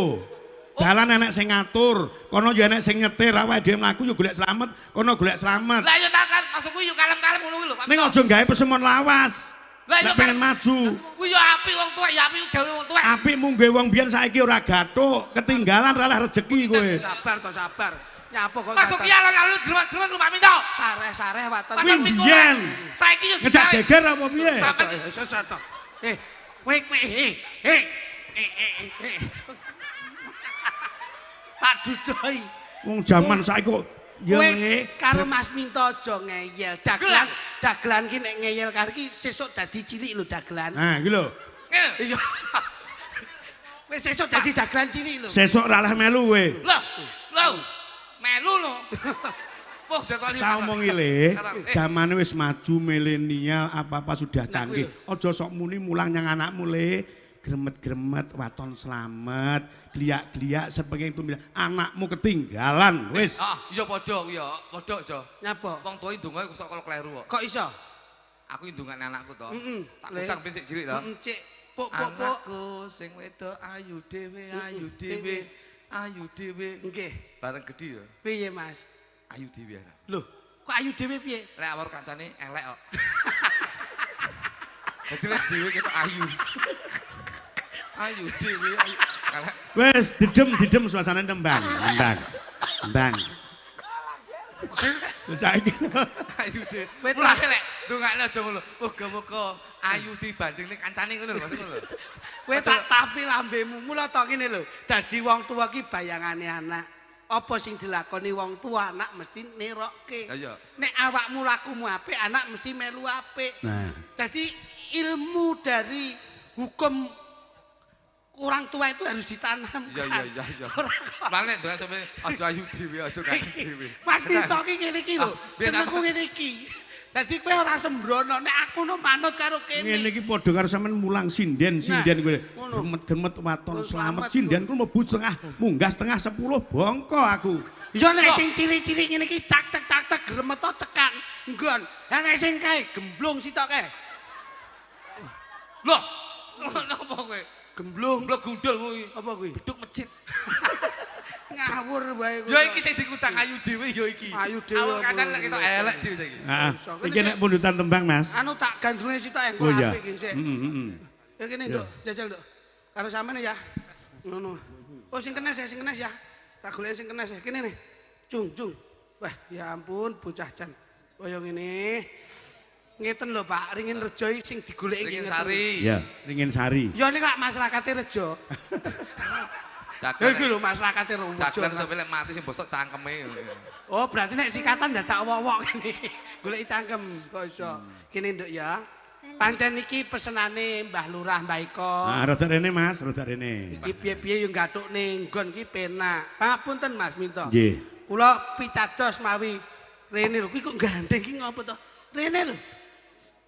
Dalan enek sing ngatur, kono yo enek sing nyetir, awake dhewe mlaku yo golek slamet, kono golek slamet. Lah yo tak kan maksudku yo kalem-kalem ngono kuwi lho Pak Ning Minto. aja gawe pesemon lawas. Lah, Nek yo pengen kan- maju. Kuwi yo apik wong tuwek ya apik gawe wong tuwek. Apik mungge wong biyen saiki ora gathuk, ketinggalan ralah rezeki kowe. sabar to sabar. Nyapa kok Masuk ki alon-alon gremet-gremet lho Pak Minto. sareh-sareh waton. Waton Kuwi pikulan. biyen. Saiki yo Ngedak digawe. geger apa piye? Sampe Sesat to. Kowe tak dudoi. Wong jaman saiki kok ya Kowe eh. karo Mas Minto aja ngeyel. Dagelan ki nek ngeyel karo ki sesuk dadi cilik lho dagelan. Nah, iki lho. ngene. Iya. Wis sesuk dadi dagelan cilik lho. Sesuk ralah melu kowe. Lho. Melu lho. Wah, jadwal iki. Tak omongi le, Sekarang, zamane wis maju milenial apa-apa sudah canggih. Aja sok muni mulang nyang anakmu le. Gremet-gremet waton slamet, gliak-gliak sepengin tumbil. Anakmu ketinggalan wis. Ah, iya padha kuwi ya. Padha aja. Nyapa? Wong tuwa ndonga kok kalau kleru kok. Kok iso? Aku ndongane anakku to. Heeh. Tak utang ben sik cilik to. Cek pok. Anakku sing wedok ayu dhewe, ayu dhewe, ayu dhewe. Nggih. Bareng gedhi ya. Piye, Mas? Ayu dhewe anak. Loh, kok ayu dhewe piye? Lek awor kancane elek kok. Dadi lek dhewe ketok ayu. Ayu dhewe ayu. Elek. Wis didem suasana tembang. Tembang. Saiki Ayu dhewe. Wes, Mulane lek ndongakne aja ngono. Muga-muga ayu dibandingne kancane ngono lho, maksud ngono lho. Kowe tak tapi lambemu mula to kene lho. Dadi wong tuwa ki bayangane anak. Apa sing dilakoni wong tua anak mesti nirokke. Ya iya. Nek awakmu lakumu apik anak mesti melu apik. Nah, Jadi ilmu dari hukum orang tua itu harus ditanamkan. Iya. Ora kok. Mulane ndongak sampe aja ayu dhewe, aja kancane dhewe. Mas Minto ki ngene iki lho. Ah, biar Senengku aku- ngene iki. Dadi kowe ora sembrono nek aku no manut karo ngene kene. iki padha karo sampean mulang sinden kowe. ngono. Gemet-gemet waton Slamet, slamet sinden ku mlebu setengah, munggah setengah 10 bongko aku. Ya nek sing cilik-cilik ngene iki cak gremeto cekan nggon. Lah nek sing kae gemblung sitok kae. Loh, napa kowe? Gemblung Blok gundul kuwi. apa kuwi? Beduk masjid. Ngawur wae kowe. Ya iki sing dikutang ayu dhewe ya iki. Ayu dhewe Awak apa kancane lek lho. ketok elek dhewe saiki. Heeh. Iso. Iki nek pundutan tembang, Mas. Anu tak gandrunge sitok engko Oh iya. apik iki sik. Heeh. Ya kene, Nduk, jajal, Nduk. Karo sampean ya. Ngono. Oh sing kenes ya. Tak golek sing kenes ya. Kene nih. Cung. Wah, ya ampun bocah jan. Kaya ngene. Ngeten lho, Pak. Ringin Rejo iki sing digoleki Ringin ngeten. Sari. Ya, ringin sari. Ya nek lak masyarakate Rejo. Ya Dagan. iki lho masyarakate Rejo. Dagan sampe lek mati sing bosok cangkeme. Oh, berarti nek sikatan dadak wok-wok kene. Goleki cangkem kok iso. Kene, Nduk ya. Pancen iki pesenane Mbah Lurah Mbah Iko. Nah, rada rene, Mas, rada rene. Iki piye-piye yo nggathukne nggon ki penak. Pangapunten Mas Minto. Nggih. Kula picados mawi rene lho. Kuwi kok gandeng ki ngopo to? Rene lho.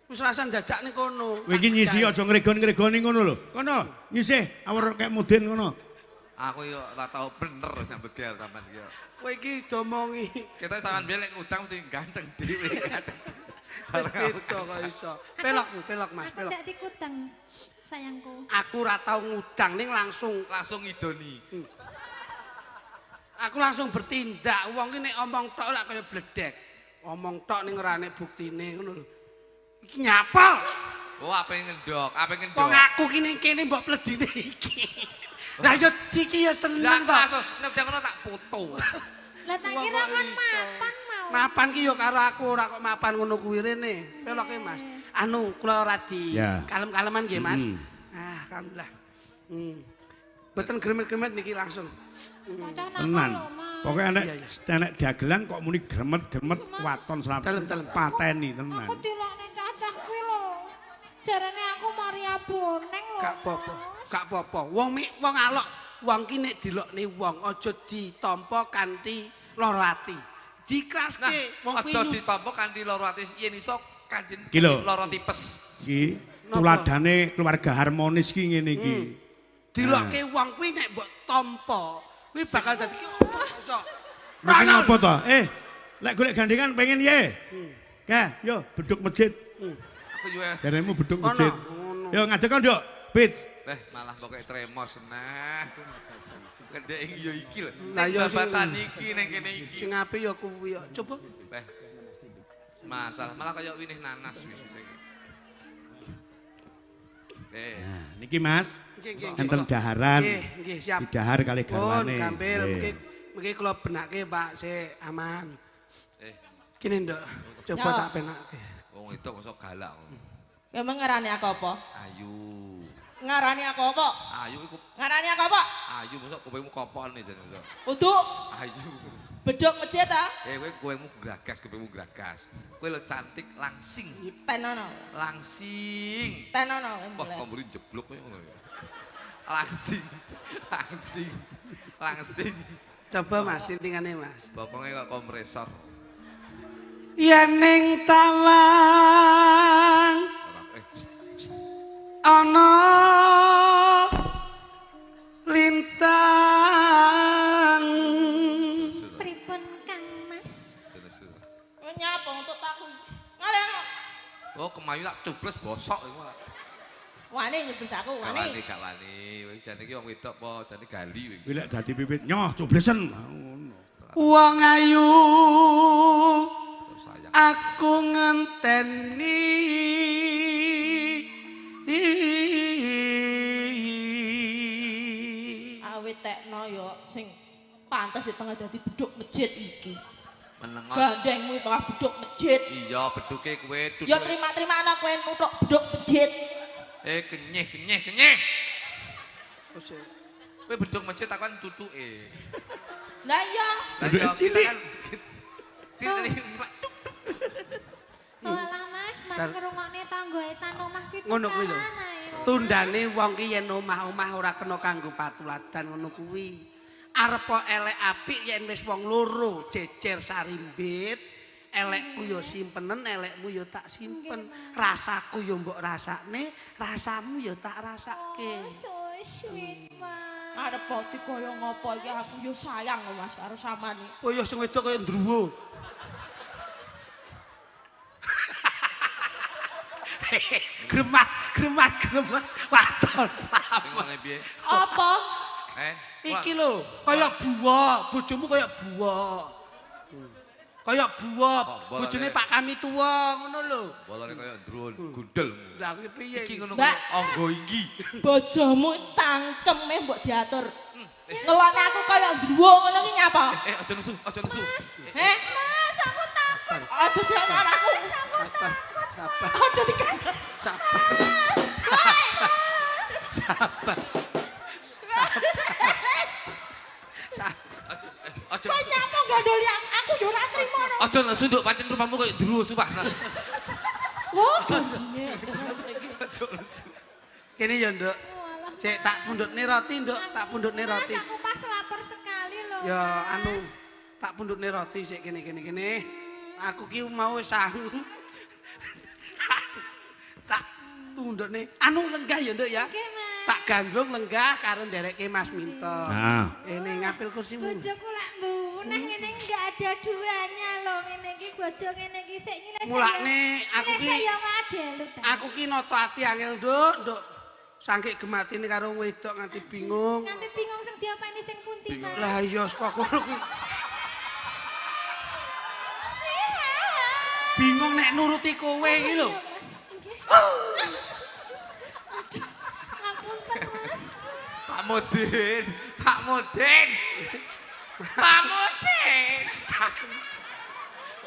Wis rasan dadakne kono. Kowe iki nyisi aja ngregon-ngregoni ngono lho. Kono, nyisih awur kaya mudin ngono. Aku yo ora tau bener nyambut gawe sampean iki. Kowe iki domongi. Kita sampean biyen lek ngutang mesti ganteng dhewe. Wis beda kok iso. Pelok Mas, Aku pelok. ndak dikutang, sayangku. Aku ora tau ngudang ning langsung Langsung ngidoni. aku langsung bertindak. Wong ki nek omong tok lak kaya bledek. Omong tok ning ora nek buktine ngono lho. Iki nyapa? Oh, apa yang ngendok? Wong aku ki ning kene mbok pledine iki. Lah yo iki ya Lah seneng to. langsung nek ngono tak foto. Lah tak Wong kira kok kon iso. mapan mau. Mapan ki yo karo aku ora kok mapan ngono kuwi rene. Peloke Mas. Anu kula radi Ya. kalem-kaleman nggih Mas. Mm. Ah, alhamdulillah. Mboten gremet-gremet niki langsung. Bocah nakal Tenan. lho, Mas. Pokoknya Iya, iya. nek dagelan kok muni gremet-gremet waton slamet. Dalem. Pateni tenan. Aku dilokne cacah kuwi lho. Jarane aku Maria Boneng lho. Gak apa-apa. Gak apa-apa. Wong alok, wong ki nek dilokne wong aja ditampa kanthi lara ati. Dikraske wong kuwi Aja ditampa kanthi lara ati yen iso kanthi Ki lho. lara tipes. Iki Napa? tuladane keluarga harmonis ki ngene iki. dilokke wong kuwi nek mbok tampa, kuwi bakal dadi iso. Mungkin apa to? Lek golek gandengan pengen ye. Kah, yo beduk masjid. Aku yo Jaremu beduk Ono, masjid. ono. Yo ngadeg kon, Nduk. Pit. malah pokoke tremos nah. Kendek yo iki lho. Lah, yo sing- Babatan iki ning kene iki. Sing apik ya kuwi ya. Coba. Masalah malah kaya winih nanas wis iki. Nah, niki Mas, Nggih. enten daharan. Nggih, siap. Didahar kali Pun garwane. gampil Nggih. mungkin kula benake Pak sik aman. Eh, Kini Nduk, coba Ya. tak penake. wong itu kok galak. Emang ngarani aku apa? Ayu. Ngarani aku apa? Ayu iku Ngarani aku apa? ayu mosok kopemu kopon nih jenenge. Uduk Ayu. bedok masjid ta? Kowe gragas, kopemu gragas. Kowe lho cantik langsing. Tenono. Langsing. Tenono. Wah, komburi jeblok kowe ngono ya. Langsing. Langsing. Langsing. Coba Mas tintingane Mas. Bokonge kok kompresor. Yen ning tawang ana lintang. Pripun Kang Mas? Nyapa untuk taku. Ngaleng. Oh, kemayu tak cubles bosok iku malah. Wani nyebus aku, Gak wani. wani. Wis jane iki wong wedok apa jane gali iki. Kuwi lek dadi pipit nyoh cublesen. Ngono. Wong ayu Terus sayang. aku ngenteni Awit tekno yo sing pantes di tengah dadi bedok masjid iki. Menengok. Gandengmu tengah bedok masjid. Iya, beduke kowe Ya terima-terima anak kowe nutuk bedok masjid. kenyeh. Kowe beduk masjid takon tutuke. Lah iya. Lah Beduke yo cilik. kan. Cilik. Walah Mas, Mas Tar- ngrungokne tangga etan omah ki Ngono kuwi lho. tukaran ae, Mas. Tundane wong ki yen omah-omah ora kena kanggo patuladan ngono kuwi. Arep elek apik yen wis wong loro jejer sarimbit, elekku yo simpenen, elekmu yo tak simpen. Rasaku yo mbok rasakne, rasamu yo tak rasake. Oh, so sweet, Mas. Arep poti kaya ngopo iki aku yo sayang kok Mas karo samane. Oh ya sing wedok kaya ndruwo. Gremat. Waton sama. Ngene piye? Apa? Iki lho, kaya buwa, bojomu kaya buwa. Kaya buwa, Kok bolane? bojone Pak Kami tuwa ngono lho. Bolane kaya drone gundel. Lah kuwi piye? Iki ngono Mbak. kaya anggo inggi. Bojomu tangkeme mbok diatur. Ngelone aku kaya ndruwo ngono ki nyapa? Aja nesu. Heh? Mas, aku takut. Aja diatur aku. Aja dikan. Sabar. Aja. Kok nyapa gondoli aku yo ora trimo. Aja nesu nduk pancen rupamu kaya ndruwo sumpah. Wah, ganjine. Kene ya, Nduk. Walah. Sik tak pundhutne roti, Nduk, tak pundhutne Mas, roti. aku pas lapar sekali loh. Ya Mas. anu, tak pundhutne roti sik kene. Aku ki mau sangu. Tak tundukne. Anu lenggah ya, Nduk ya. Oke, Mas. Tak gandrung lenggah karo nderekke Mas Minto. Nah, Ini ngapil kursimu. Bojoku lak mbuneh ngene enggak ada duanya loh ngene iki bojo ngene iki sik nyileh. Mulane aku ki ya wadelu ta. aku ki nata ati angel, Nduk. Sangkik gematine karo wedok nganti bingung. Nanti bingung sing diopeni sing pundi, Mas. Lah iya kok kono kuwi. Bingung nek nuruti kowe iki lho. Ngapunten, Mas. Pak Mudin. Pamutin.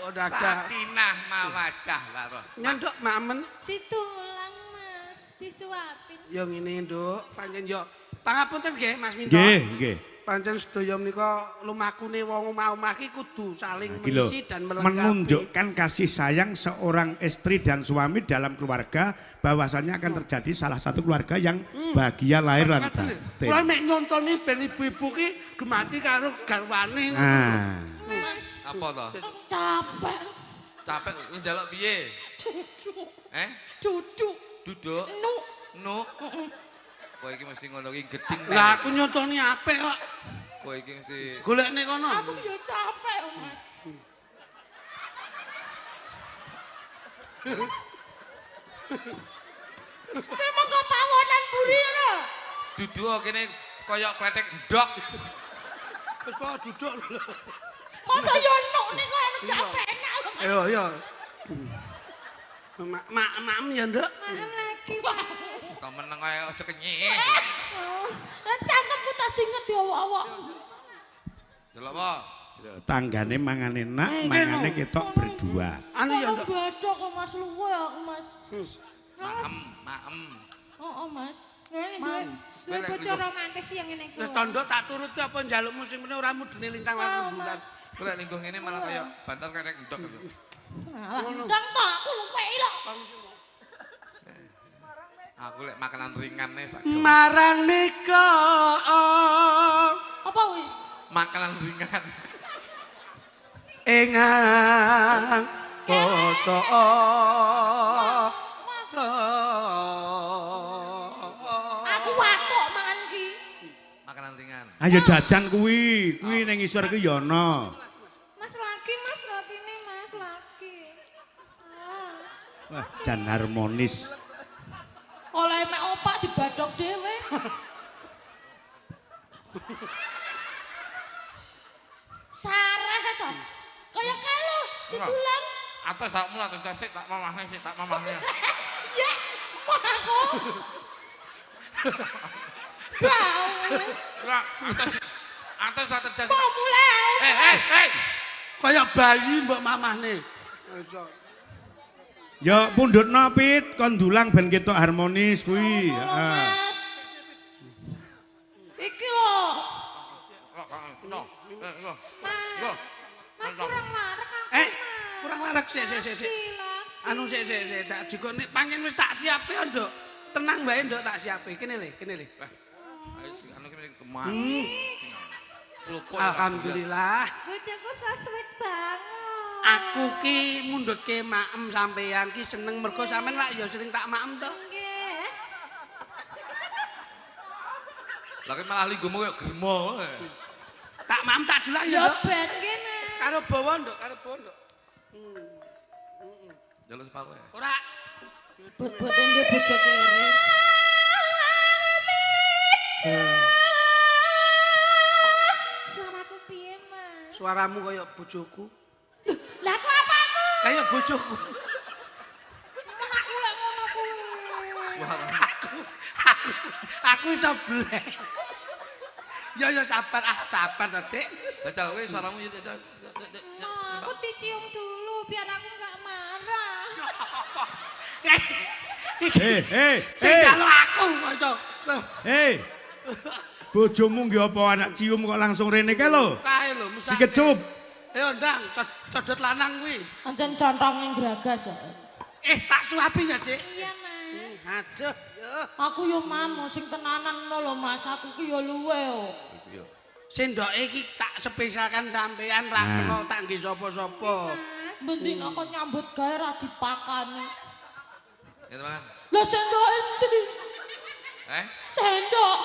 Oh dadah. Sakinah mawadah karo. Nyondok mamen. Ditulang Mas, disuapin. Ya ngene, Nduk. Pancen yo pangapunten nggih Mas Minto. Nggih. Pancen sedaya menika lumakune wong omah-omah iki kudu saling Iki lho, mengisi dan melengkapi. menunjukkan kasih sayang seorang istri dan suami dalam keluarga bahwasannya akan terjadi salah satu keluarga yang bahagia lahir lan batin. Kula mek nyontoni ben ibu-ibu ki gemati karo garwane. Nah, Mas, Apa to? capek. Capek wis njaluk piye? Duduk. Duduk. Nuk. Nuk. Kowe iki mesti ngono iki geding. Lah aku nyontoni apik kok. Kowe iki mesti Golekne kono. Aku yo capek, Mas. Memang kok pawonan buri ngono. duduk kene kaya kletek ndok. Wis pokoke duduk lho. Masa yo nuk niku capek enak lho. Ayo yo. Mak ya, Nduk. Maaf lagi Mas. Kok meneng kaya aja kenyek. Oh, Cangkemku tas dinget diawak-awak. Delok apa? tanggane mangan enak, mangane ketok berdua. Anu ya, Nduk. Badok kok Mas luwe aku, Mas. Maem. Oh, Mas. Lha bocor romantis yang ngene iki. Wis tondo tak turuti apa njalukmu sing meneh ora mudune lintang lan rembulan. Kowe lek lingkuh ngene malah kaya bantal kletek ndok. Ndang tok aku luwe lho. Aku lek makanan ringan nih sak. Marang nika. Apa kuwi? Makanan ringan. Engang poso. Aku watuk mangan iki. Makanan ringan. Ayo jajan kuwi ning isor ki ya ana. Mas lagi Mas rotine Mas lagi. Wah, jan harmonis. Oleh mek opak dibadok dhewe. Sarah to. Kaya kalu ditulang. Atas sakmu lah sik tak mamahne sik tak mamahne. Ya, mah aku. Kau. Enggak, atas lah terjas. Mau mulai. Kaya bayi mbok mamahne. Iso. Ya pundhutna Pit, kon dulang ben ketok harmonis kuwi. Heeh. Mas. Iki lho. Mas kurang marek aku. Kurang warak sik. Anu sik tak jikone panjen wis tak siape Nduk. Tenang bae Nduk tak siape. Kene le. Ayo anu kene kemana? Alhamdulillah. Bojoku so sweet banget. Aku ki mundhutke maem sampeyan ki seneng mergo sampean lak ya sering tak maem to. Nggih. Lah kan malah lingguhmu kaya gremo. Tak maem tak delok ya Ya Nduk. ben nggih Mas. Karo bawa Nduk. Jaluk separo ya. Ora But-bute nggih bojo kere. Suaraku piye Mas? suaramu kaya bojoku. Lah kok apamu? Kaya bojoku. Aku lek ngono kuwi. Aku iso blek. Ya sabar sabar to, Dik. Jajal kowe suaramu ya. Nah, aku dicium dulu biar aku nggak marah. Sing jaluk aku kanca. Bojomu nggih apa anak cium kok langsung rene kae lho. Kae lho mesake. Dikecup. Ayo ndang, codot lanang kuwi. Pancen contonge gragas kok. Tak suapi ya, Dik. Iya Mas. Aduh, yo. Aku yo mamo sing tenanan lho Mas, aku ki yo luwe yo. Sendoke iki tak spesialkan sampean ra kena tak nggih sapa-sapa. Mending kok nyambut gawe ra dipakani. Ya teman. Lah sendok endi? Sendok.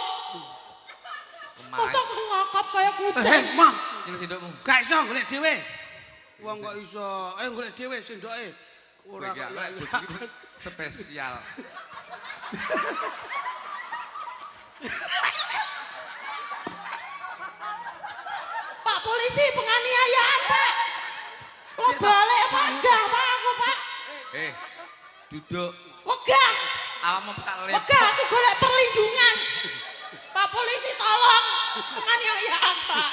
Masa aku ngakap kaya kucing. Mong, Ini sendokmu. gak iso golek dhewe. Wong kok iso, ayo golek dhewe sendoke. Ora kok spesial. Pak polisi penganiayaan, Pak. Lo balik Pak, enggak Pak aku, Pak. Duduk. Wegah. Awakmu tak lep. Wegah aku golek perlindungan. Pak polisi tolong penganiayaan, Pak.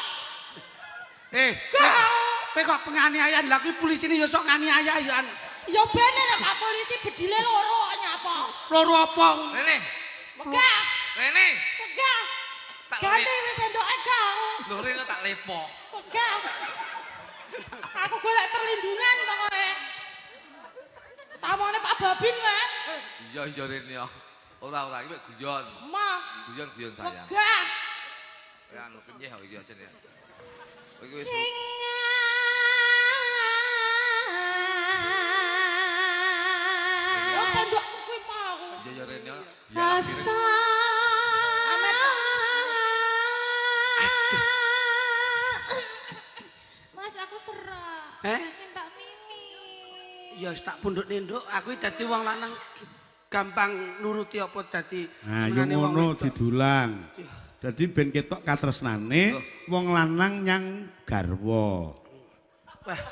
Kowe kok penganiayaan lha kuwi polisine ya sok nganiayaan. Ya bene lek Pak polisi bedile loro nyapa. Loro apa? Rene, Megah, Rene. megah. Tak Ganti wis sendoke gak. Lho Rene tak lepo. Megah. Aku golek perlindungan pokoke. Tamone Pak Babin wae. Iya Rene ya. Ora iki guyon. Mah, Guyon sayang. megah. Ya anu kenyeh kok iki aja ya. Iki wis Oh sendokmu kuwi mau. iya Rene. Rasa Amet. Mas aku serak. Minta mimi. Ya wis tak pundhukne nduk, aku iki dadi wong lanang gampang nuruti apa dadi Nah, yo senengane wong ngono wedok. didulang. Dadi ben ketok katresnane wong lanang nyang garwa. Wah.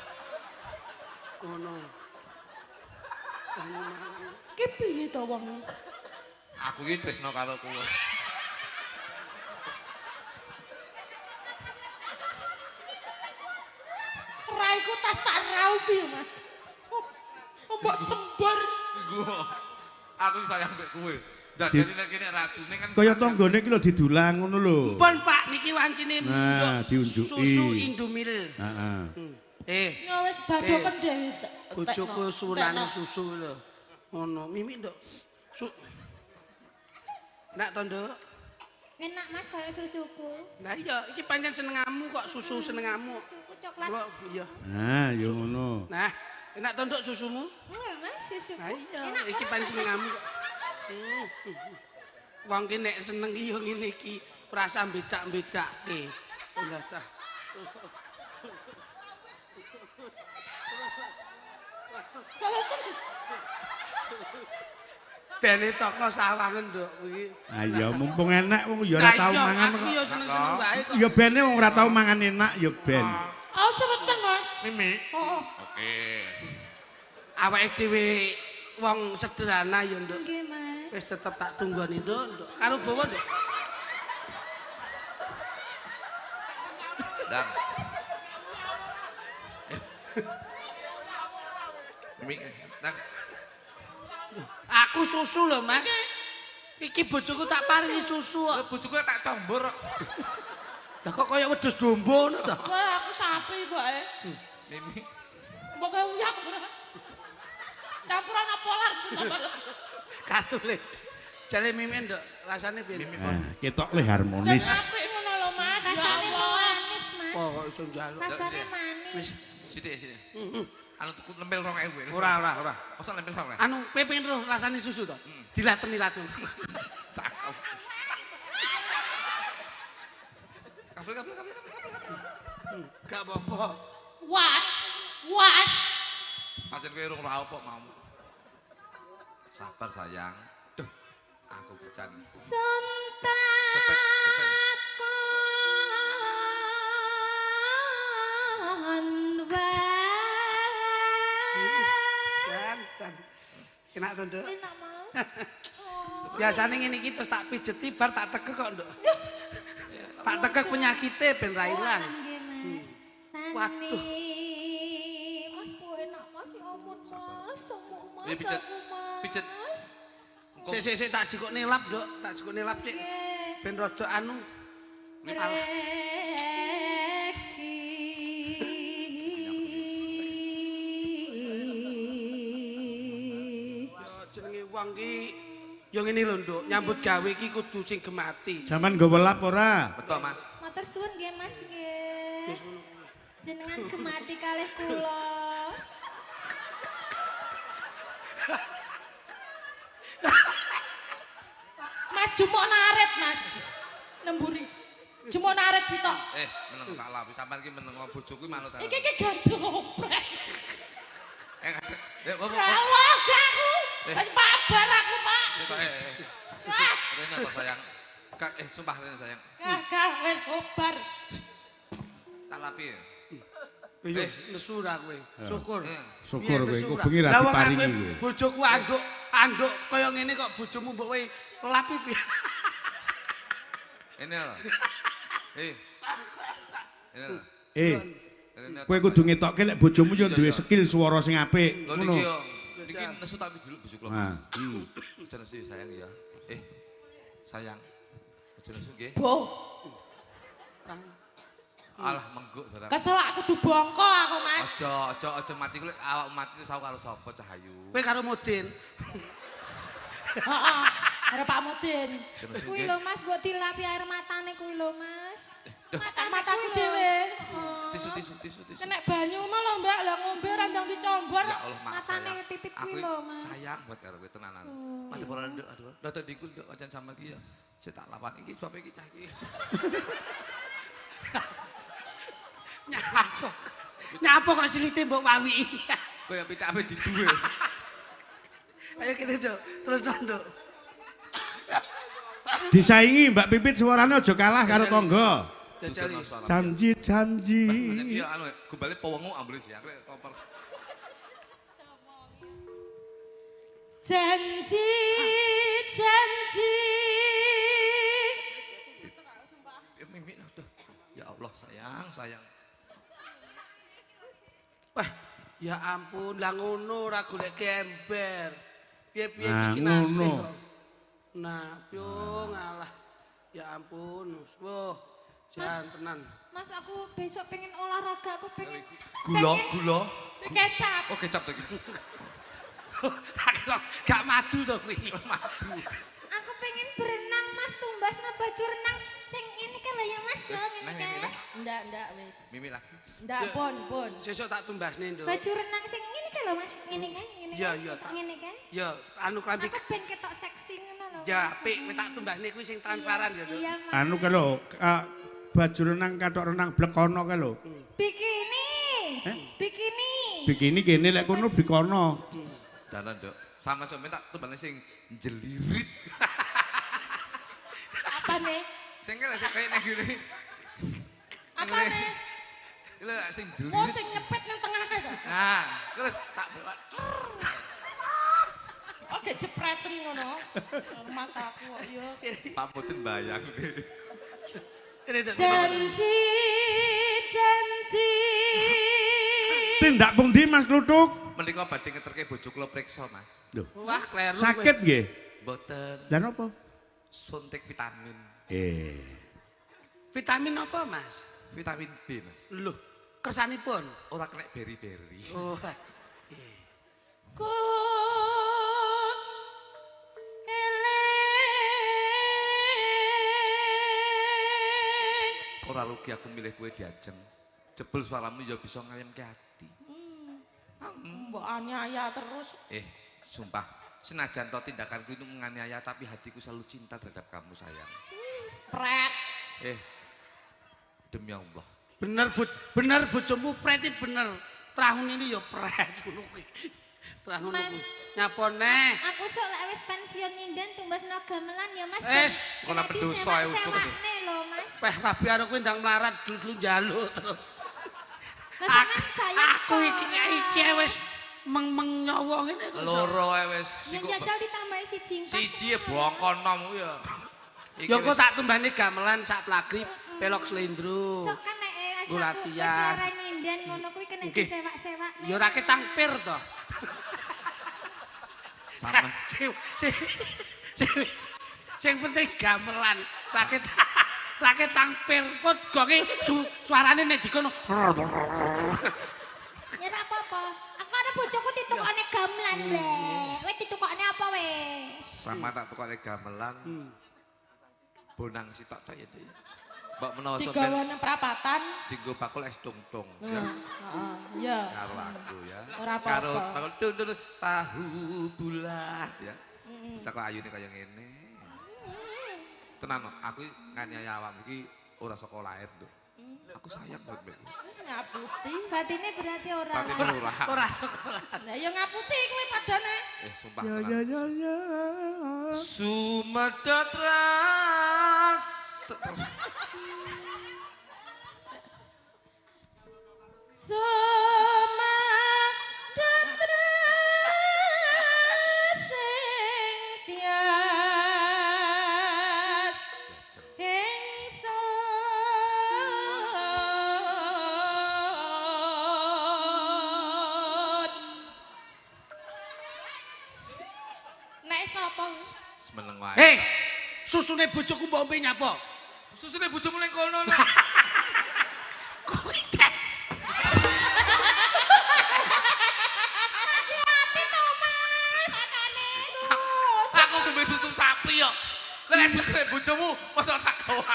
Ngono. Ki piye to wong? aku iki tresno karo kowe. Raiku tas tak rau piye, Mas? Mbok sembur. Gua. Aku sayang mbek kowe. Dadane nek kene racune kan Kaya tanggane iki lho didulang ngono lho. Pun Pak niki wancine Nah, diunduki. susu Indomil. Heeh. Ya wis badoken dhewe. Bojoku surane susu lho. Ngono, Mimi nduk. Nak to nduk? Enak Mas kayak susuku. Lah iya, iki pancen senengamu kok susu senengamu. Susu coklat. Kula iya. Nah, yo ngono. Nah, enak to nduk susumu? Mas susuku. Lah iya, Enak iki banget, pancen senengamu kok. Wong ki nek seneng iki yo ngene iki, ora usah bedak-bedake. Lah ta. Dene tokno sawangen nduk iki. Ah ya mumpung enak wong ya ora tau mangan Aku kok. yo seneng-seneng bae kok. Ya bene wong ora tau mangan enak ya ben. Oh, cepeten, Mas. Mimi. Oh, Oke. Awake dhewe wong sederhana ya nduk. Nggih Mas. Wis tetep tak tunggoni nduk, nduk. Karo bawa nduk. Dan. Mimi, nang Aku susu lho, Mas. Iki bojoku tak paringi susu kok. bojoku tak combor. Lah kok kaya wedhus dombo ngono to? wah aku sapi bae. Mimi. Mbok gawe uyak. Campuran apa lah? Katule. Jale Mimin nduk, rasane piye? Nah, ketok le Sing harmonis. apik ngono lho, Mas. Ya Rasanya Allah. manis Mas. Oh, kok iso njaluk. Rasanya manis. Wis, Sithik. Anu tuku lempel 2000. ora. Masa lempel 2000? Anu, kowe pengen roh rasane susu to? Dilaten-laten. Cakep. Kabel. Gak apa-apa. Was. Pancen kowe urung ora apa mau. Sabar sayang. Duh. Aku kecan. Sontak Sepet. Jan. Enak to, Nduk? Enak Mas. Biasane ngene iki terus tak pijeti bar tak tekek kok, Nduk. Tak tekek penyakite ben ra ilang. Nggih Mas. Waduh. Mas kok enak Mas ya ampun Mas. Semuk Mas. Ini pijet. Aku, Mas. Pijet. Sik tak jikok nelap, Nduk. Tak jikok nelap sik. Nggih. Ben rada anu. Jenenge wong ki ya ngene lho, Nduk. Nyambut gawe iki kudu sing gemati. Sampeyan nggawa lap ora? Betul, Mas. Matur suwun nggih Mas nggih. Wis ngono. Jenengan gemati kalih kula. Mas jumuk naret, Mas. Nemburi. Jumuk naret sitok. Meneng tak lapi sampean ki meneng bojoku manut. Iki ganjel oprek. Ya Bapak. Allah, gak aku. Wis pabar aku, Pak. Rene to sayang. Kak, sumpah Rene sayang. Gak wis obar. Tak lapi. Iya, nesu ra kowe. Syukur. Syukur kowe, Nesu ra. kubengi ra Lah wong diparingi aku kowe. bojoku anduk kaya ngene kok bojomu mbok kowe lapi piye? Ini lho. Ini lho. Kowe kudu ngetokke lek bojomu yo duwe skill swara sing apik. Lho niki yo niki nesu tapi dulu bojo kula. Nah, Aja nesu sayang ya. Sayang. Aja nesu nggih. Bo. Alah mengguk barang. Kesel aku kudu bongko aku, Mas. Aja mati kuwi awak mati sawu karo sapa Cahayu. Kowe karo Mudin. Heeh. Karo Pak Mudin. Kuwi lho Mas, mbok dilapi air matane kuwi lho Mas. Mataku dhewe. Tisu. Kena banyu malah Mbak, lah ngombe ora ndang dicombor. Ya Allah maaf Matane sayang. pipit Aku kuwi lho Mas. sayang buat karo kowe tenanan. Madhe ora nduk aduh. Lah tadi ku nduk ajan sama iki ya. Saya tak lawan iki sebab iki cah iki. Nyapa kok silite mbok wawi. Kowe yang pitik ape diduwe. Ayo kita Duk, terus Nduk. disaingi Mbak Pipit suarane aja kalah karo tangga. Jajali. Janji. Iya anu gombale pewengu ambles ya. Kowe kompor. Janji. Mimik aduh. Ya Allah sayang. Wah, ya ampun, lah ngono ora golek ember. Piye-piye Nah, iki nasih ngono. kok. Nah, yo ngalah. Ya ampun, wah, jan tenan. Mas aku besok pengen olahraga, aku pengen Gula. Kecap. Oh kecap lagi. Gak madu to kuwi. Aku pengen berenang Mas, tumbasna baju renang sing ini kan ya Mas ya ngene kae. Ndak wis. Mimi lagi. Ndak pon. Sesuk tak tumbasne, Nduk. Baju renang sing ngene kan lho Mas, ngene kae, ngene Iya, kae. iya, tak. Ngene kae. Ya, anu klambi. Aku ben ketok seksi ngono lho. Ya, Mas. pik tak tumbasne kuwi sing transparan ya, Nduk. Iya, Mas. Anu ke lho, baju renang katok renang blekono ke lho. Bikini. Bikini. Bikini kene lek kono bikono. Jalan Dok. Sama sampe tak tumbane sing jelirit. Apa nih? Sing kene sing kaya ngene. Apa nih? Lha sing Oh, jelirit. sing nyepet nang tengah to. Nah, terus tak bawa. Oke, jepreten ngono. Mas aku kok yo. Pak Putin bayang. Ini Nduk. Janji. Tindak pundi Mas Kluthuk? Menika badhe ngeterke bojo kula priksa, Mas. Lho, Wah, kleru. sakit nggih? Mboten Lah napa? suntik vitamin. Vitamin apa, Mas? Vitamin B, Mas. Loh, kersanipun. Ora kena beri-beri. Oh. Ku eling. Ora rugi aku milih kowe diajeng. Jebul suaramu ya bisa ngayemke ati. Mbok aniaya terus. Sumpah, senajan to tindakanku itu menganiaya tapi hatiku selalu cinta terhadap kamu sayang. Pret. Demi Allah. Bener bojomu preti bener. Tahun ini ya pret ngono kuwi. Tahun Mas. ini. Nyapone. Aku sok lek wis pensiun ngindan tumbasna gamelan ya Mas. Wes, ora pendosa ae usuk. Sewakne lho Mas. Peh rabi karo kuwi ndang melarat dulu njaluk terus. Lah sampean saya Aku iki wis meng nyawa ngene kok. Loro ae wis. yang jajal ditambahi siji engkas. Siji ya bongkonom ku ya. Iki Ya kok wis- tak tumbane gamelan sak plagri pelok slendro. Sok kan nek wis Gue aku latihan. wis ora ngindan ngono kuwi kena Nggih. disewak-sewak. Ya ora ketangpir to. sama Sing penting gamelan. Lake tangpir kok gonge suarane nek dikono. Ya ora apa-apa. Aku ada bojoku ditukokne gamelan weh. Weh ditukokne apa weh? sama tak tukane gamelan. Bonang sitok tok ya. Dek. Mbak menawa sampean Digawane perapatan. dienggo bakul es tungtung ya. Heeh, iya. Karo aku ya. Ora apa-apa. Karo bakul tundul tahu bulat ya. Cakok ayune kaya ngene. Tenan no, aku nganiaya awakmu iki ora saka lair, Nduk. Aku sayang banget mbek. Ngapusi. Batine berarti ora. Batine ora. Ora sekolah. Lah ya ngapusi kuwi padane. Sumpah Ya tenan. ya ya ya. Sumedot ras. Sumadatra sing tias ingsun meneng wae. Hei, susune bojoku mbok ombe nyapa? Susune bojomu ning kono. Kuwi teh. Aku ngombe susu sapi yo. Lek susune bojomu mosok tak gawa.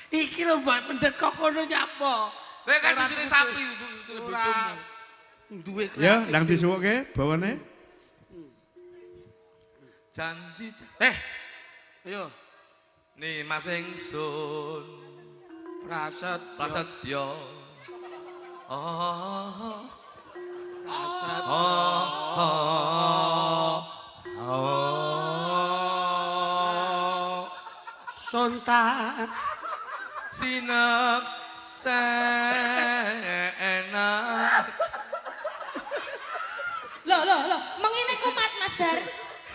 Iki lho mbok pendet kok kono nyapa? Lek kan susune sapi susune bojomu. Duwe Ya, ndang disuwuke bawane. Janji. Ayo. Nih Mas Ingsun. Prasetyo. Sontak Sinek senak. Loh, mengine kumat Mas Dar.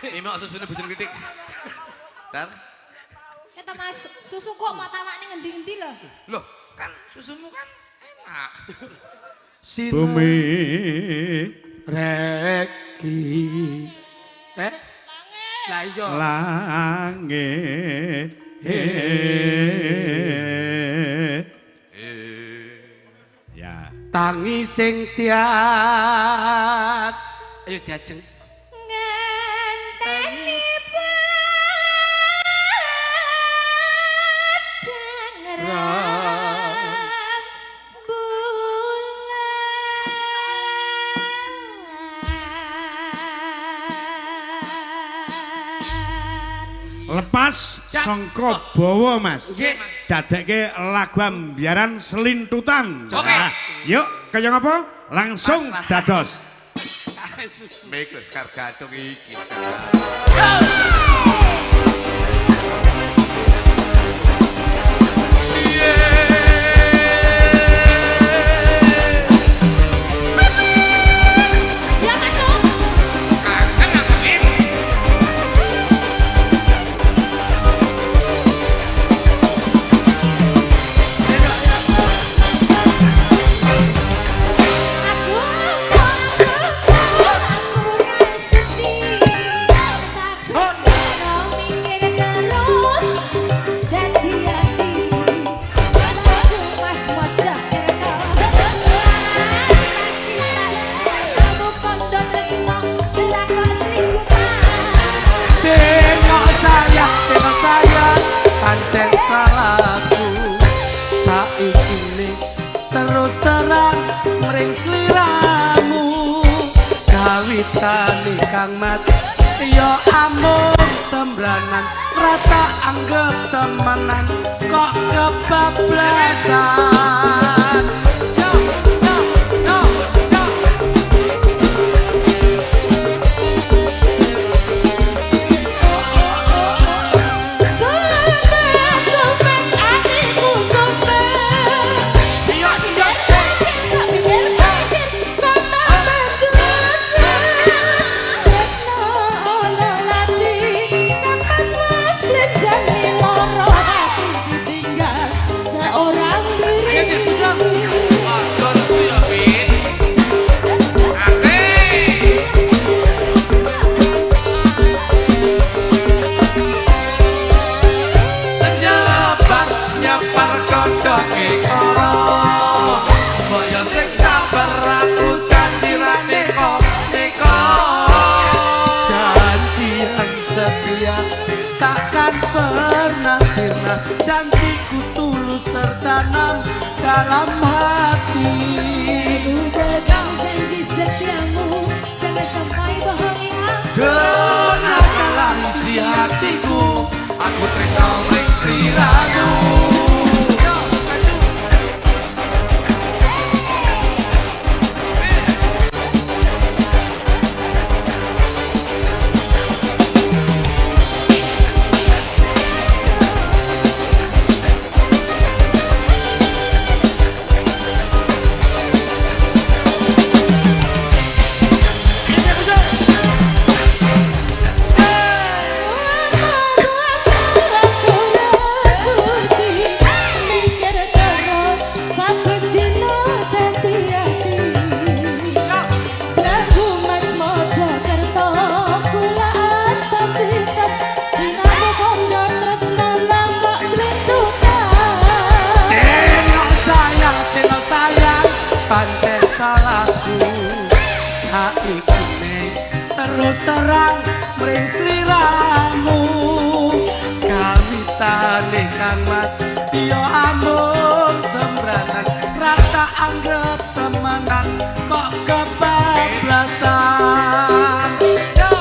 Mimok susune bojone titik. Dar. Kata Mas, susu kok mau tawakne ngendi-endi lho. Loh, kan susumu kan enak. Bumi reki. Lah iya. Langit. Ya. Tangi sing tias. Ayo diajeng. Ngenteni Lepas sangka bawa Mas. Nggih. Dadekke lagu ambiaran selintutan. Oke. Yuk, kaya ngapa? Langsung dados. Mek wis kargatung iki. Ya masuk. Pancen salahku saiki terus terang mring sliramu kawitane Kang Mas ya amung sembranan rata anggap temenan kok kebablasan Seorang diri janjiku tulus tertanam dalam hati. Pegang janji setiamu, jangan sampai bohongi aku. Dengarkanlah isi hatiku, aku tresno ring sliramu. tane Kang Mas yo amun sembranan rata anggap temenan kok kebablasan yo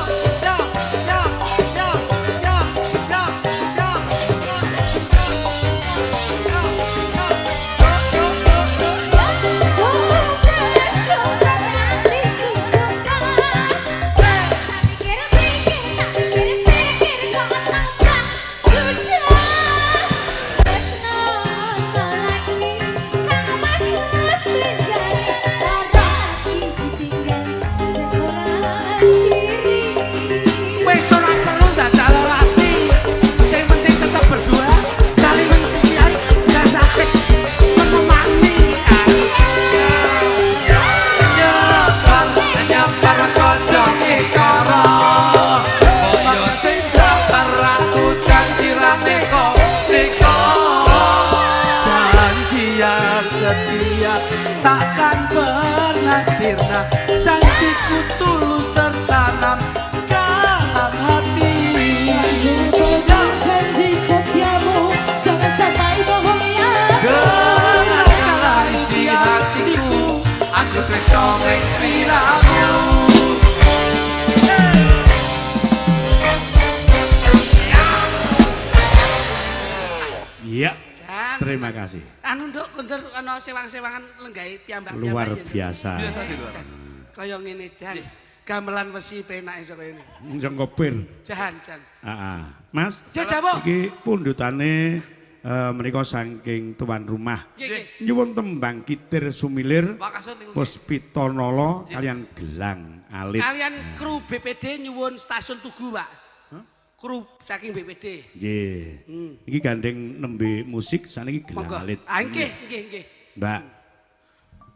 yo yo yo yo yo yo wis ora perlu dadal lati sing penting tetep berdua saling mencintai dan sakit menemani nyamper kodong ikara boyo sing saperatu janjirane kok niko janji yang setia takkan pernah sirna janjiku tulus tertanam dalam hati Janji setiamu jangan sampai bohong ya. dengan segala isi hatiku aku tresno ing sliramu Iya, Jan terima kasih. anu nduk kondur ana sewang-sewangan lenggahe piyambak Luar biasa. biasa sih lho kaya ngene Jan gamelan wesi penake kaya ngene Jengkopir. Jan Mas, Jadawo iki pundhutane menika saking tuan rumah. nggih Nyuwun tembang kitir sumilir Wakasun niku Puspitanala kalian gelang alit. kalian kru BPD nyuwun stasiun Tugu Pak kru saking BPD Nggih. Iki gandeng nembe musik saniki gelang monggo alit. nggih Mbak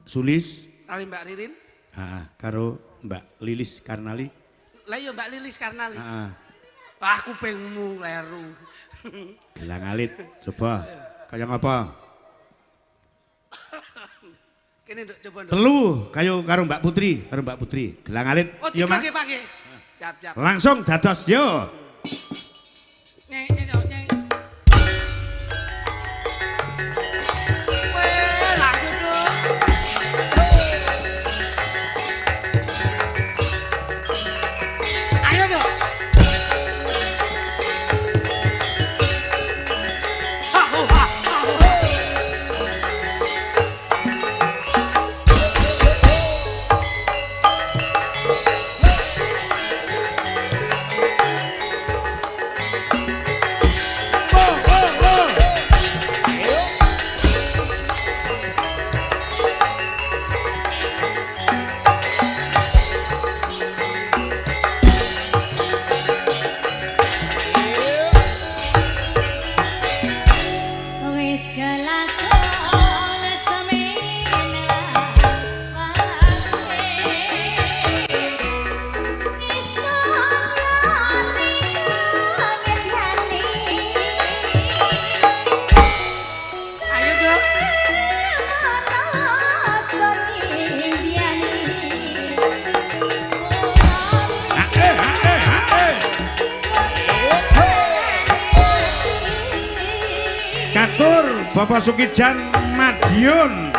Sulis, kali Mbak Ririn karo Mbak Lilis Karnali. lah ya Mbak Lilis Karnali Heeh. aku pengmu leru Gelang alit. Coba kaya ngapa? kene nduk coba nduk Telu kayu karo Mbak Putri, gelang alit. oh Yo tiga Mas. nggih Pak nggih siap Langsung dados yo. nyeng weh langsung nduk ayo nduk Wis kelakon semena ayo nduk Katur Bapak Sukijan Madiun.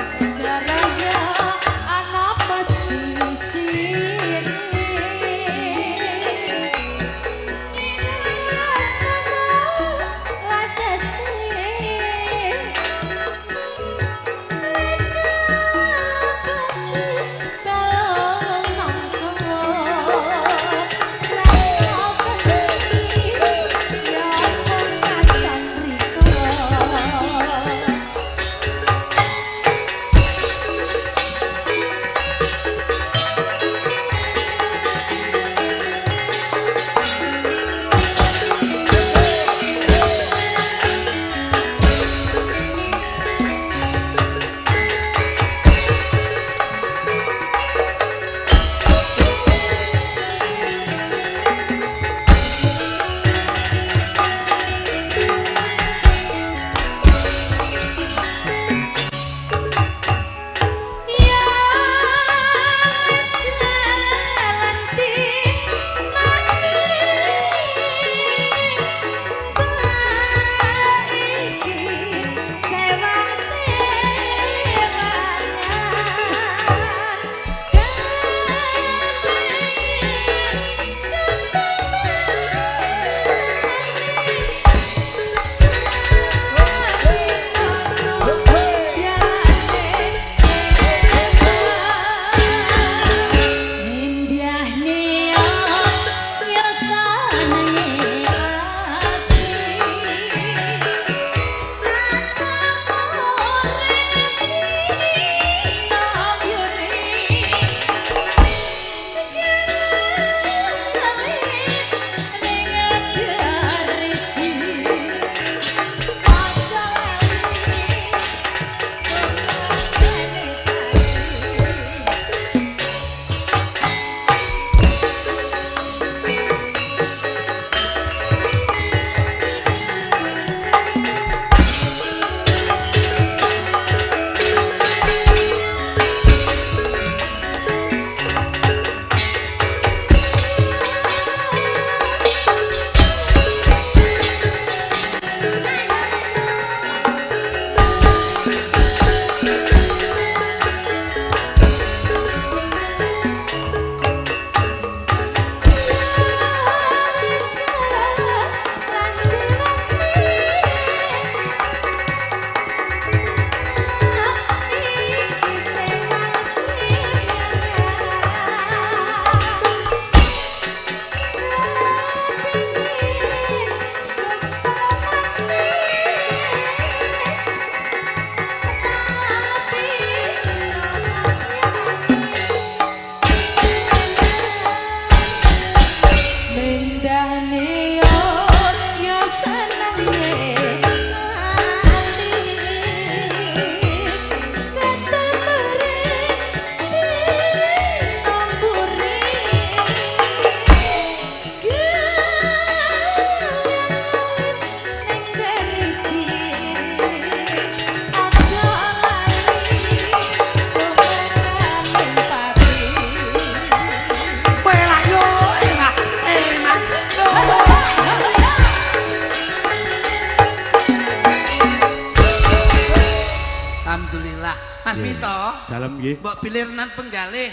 Alhamdulillah. Mas Nggih. Mito, Dalem nggih. mbok bilirnan penggalih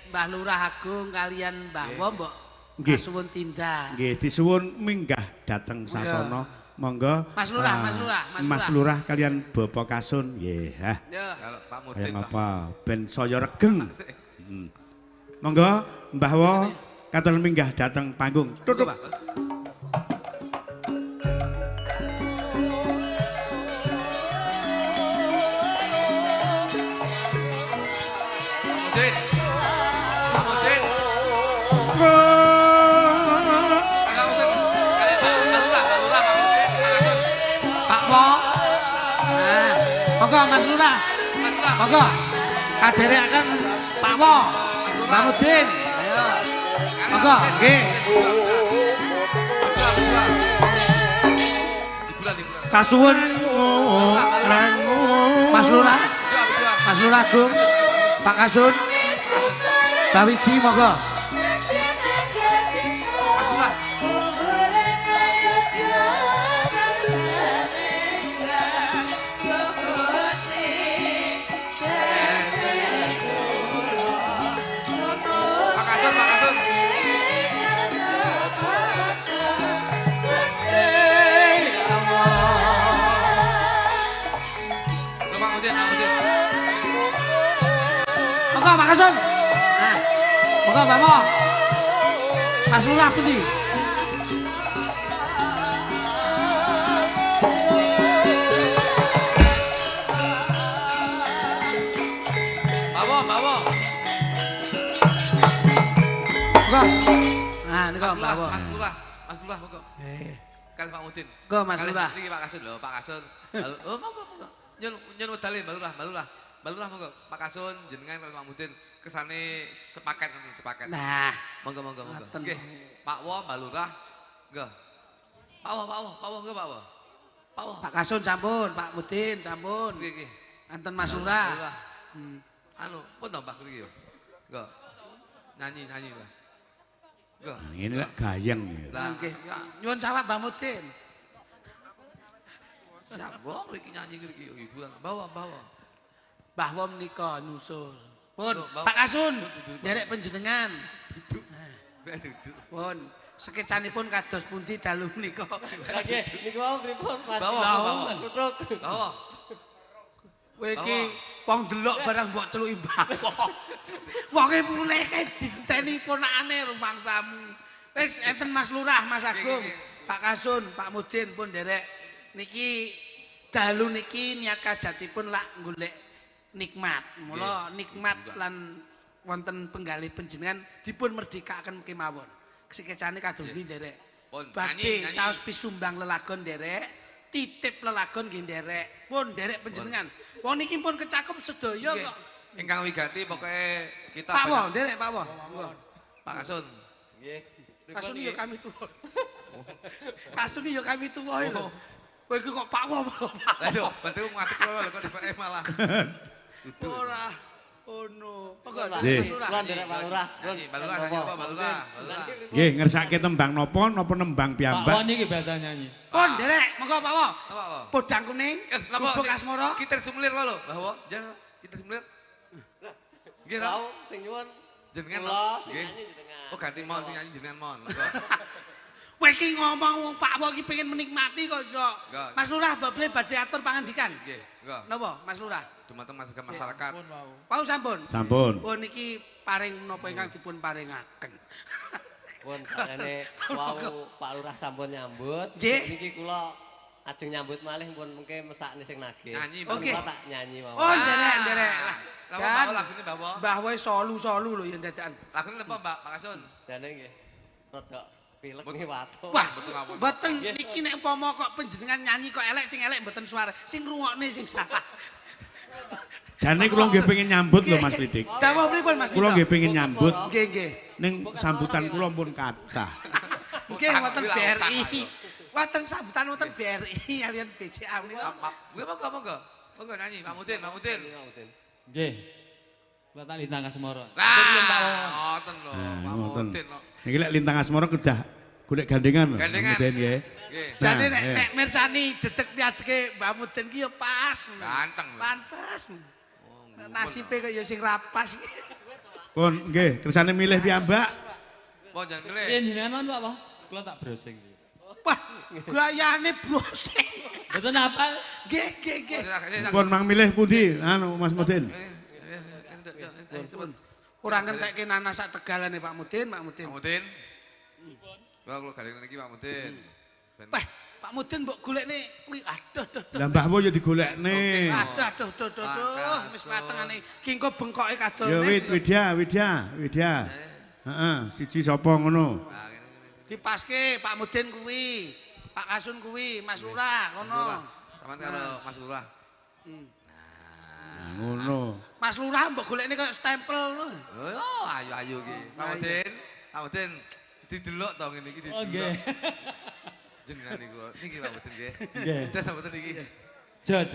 Mbah Lurah Agung kalian Mbah Wo mbok Nggih. suwun tindak. Nggih disuwun minggah dhateng sasana. Monggo. Mas Lurah, ah, Mas Lurah, Mas Mas Lurah kalian Bapak Kasun nggih. Hah. Yo. Kalau Pak Mudin Kaya Pak. ngapa ben saya regeng. Monggo Mbah Wo katon minggah dhateng panggung. Tutup. Pak. Mudin. Pak Mudin. Pak Mudin. Pak Wo. Nah, monggo Mas Lurah. Monggo. Kaderekaken Pak Wo. Mbak Mudin. Ayo. Monggo, nggih. Kasuwun Mas Lurah. Mas Lurah Agung. Pak Kasun. Mbak Wiji monggo. Monggo Pak Kasun. Nah. Monggo Mbak Mo. Mas Lurah pundi? Bawa. Monggo. Nah, niku Mbak Wo. Mas Lurah, monggo. Kan Pak Mudin. Monggo Mas Lurah. Iki Pak Kasun lho, Pak Kasun. Oh, monggo. Nyun wedale Mbak Lurah. Mbak Lurah monggo. Pak Kasun jenengan kalau Pak Mudin kesane sepaket. Nah, Monggo. Ngaten. Nggih. Pak Wo, Mbak Lurah. Nggih. Pak Wo, nggih Pak Wo. Pak Wo. Pak Kasun sampun, Pak Mudin sampun. Nggih. Anten Mas Lurah. Anu, pun to Mbak mriki yo. Nggih. Nyanyi, Mbak. Nggih. Ini lek gayeng ya. Lah, Nggih. ya, Nyuwun sawab Mbak Mudin. siap wong mriki nyanyi mriki yo hiburan. Bawa. Mbah Wo menika nyusul. Pun, Loh, Mbah- Pak Kasun, derek panjenengan. Duduk. Mbak duduk. Pun, sekecanipun kados pundi dalu menika. Nggih, niku wau pripun Mas? Bawa. Tutuk. Bawa. Kowe iki wong delok barang mbok celuki Mbah Wo. Wonge mulih kae diteni ponakane rumangsamu. Wis enten Mas Lurah, Mas Agung, Pak Kasun, Pak Mudin pun derek niki dalu niki niat kajatipun lak golek nikmat. Mula nikmat lan wonten penggalih panjenengan dipun merdekaken kemawon. Kesikecane kados ndi derek. Pun, Badhe nyanyi. caos pisumbang lelagon derek, titip lelagon nggih derek. Pun derek panjenengan. Wong niki pun kecakep sedaya Nggih. kok. Ingkang wigati pokoknya kita Pak Wo, banyak- derek Pak Wo. Pak Kasun. Nggih. Kasun ya kami tuwa. Kasun ya kami tuwa lho. Kowe iki kok Pak Wo Pak. Lah yo, bantu ngadeg kula lho kok dipake malah. Duduk. Ora. Oh no. Monggo Nggih. Mas Lurah. Kula nderek Pak Lurah. Nyanyi, Mbak Lurah nyanyi apa Mbak Lurah? Nggih ngersake tembang napa nembang Pak piyambak. Won iki biasa nyanyi. Pun derek, monggo Pak Wo. Apa apa? Podang kuning, bubuk asmara. Kita semulir lho, bahwa jangan kita semulir. Nggih ta? Wau sing nyuwun Jenengan kula to? sing Nggih. nyanyi jenengan. Oh ganti mon sing nyanyi jenengan mon. Monggo. Kowe iki ngomong wong Pak Wo iki pengen menikmati kok iso. Enggak. Mas Lurah bable badhe atur pangandikan. Nggih, enggak. Napa Mas Lurah? Dumateng masyarakat. Pau sampun. Sampun. Oh niki paring napa ingkang dipun paringaken. Pun karene wau Pak Lurah sampun nyambut. Nggih. Niki kula ajeng nyambut malih pun mengke mesakne sing nagih. Nyanyi, Pun Oke. kula tak nyanyi mawon. Oh derek. Lah Jan. bawa lagune bawa. Mbah Wo solu-solu lho ya dadakan. Lagune napa Mbak Pak Kasun? Dene nggih. Rada pilek nggih watu. Wah, betul ngawon. mboten iki nek umpama kok panjenengan nyanyi kok elek sing elek mboten suara, sing ngrungokne sing salah. Jane kula nggih pengen nyambut lho Mas Didik. Dawuh pripun Mas Kula nggih pengen nyambut Nggih, nggih. ning sambutan kula pun kathah. Nggih wonten BRI. Wonten sambutan wonten BRI kalian BCA menika. Nggih monggo. Monggo nyanyi Pak Mudin. Nggih. Kula tak lintang Kasmara. Ngoten lho, Pak ngoten. Mudin lho. Niki lek lintang asmara kedah golek gandengan lho. Gandengan. Kemudian nggih. Nggih. Jane Nah, nek mirsani dedek piadeke Mbah Mudin ki ya pas. Ganteng. Pantes. Nasibe kok ya sing rapas. Pun nggih, kersane milih piyambak. Mau jangan milih. Piye jenengan Pak apa? Kula tak browsing. Wah, gayane brosing. Mboten apal. Nggih, nggih, nggih. Pun mang milih pundi? Anu Mas Mudin. Ora ngentekke nanas sak tegalane Pak Mudin, Pak Mudin. Pak Mudin. Kalau galengan iki Pak Mudin. Ben- Wah, Pak Mudin mbok golekne kuwi aduh aduh aduh. Lah mbahmu ya digolekne. Aduh aduh aduh aduh aduh wis matengane ki engko bengkoke kadone. Ya Widya. Heeh, siji sapa ngono? Nah, ngene. Dipaske Pak Mudin kuwi, Pak Kasun kuwi, Mas Lurah kono. Sampeyan karo Mas Lurah. Nah, ngono. Mas Lurah mbok golekne koyo stempel ngono. Oh, ayu-ayu iki. Pak Mudin, Pak Mudin didelok to ngene iki Oh didelok. nggih. Jenengan niku. Niki Pak Mudin nggih. Nggih. Jas Pak Mudin iki. Jos.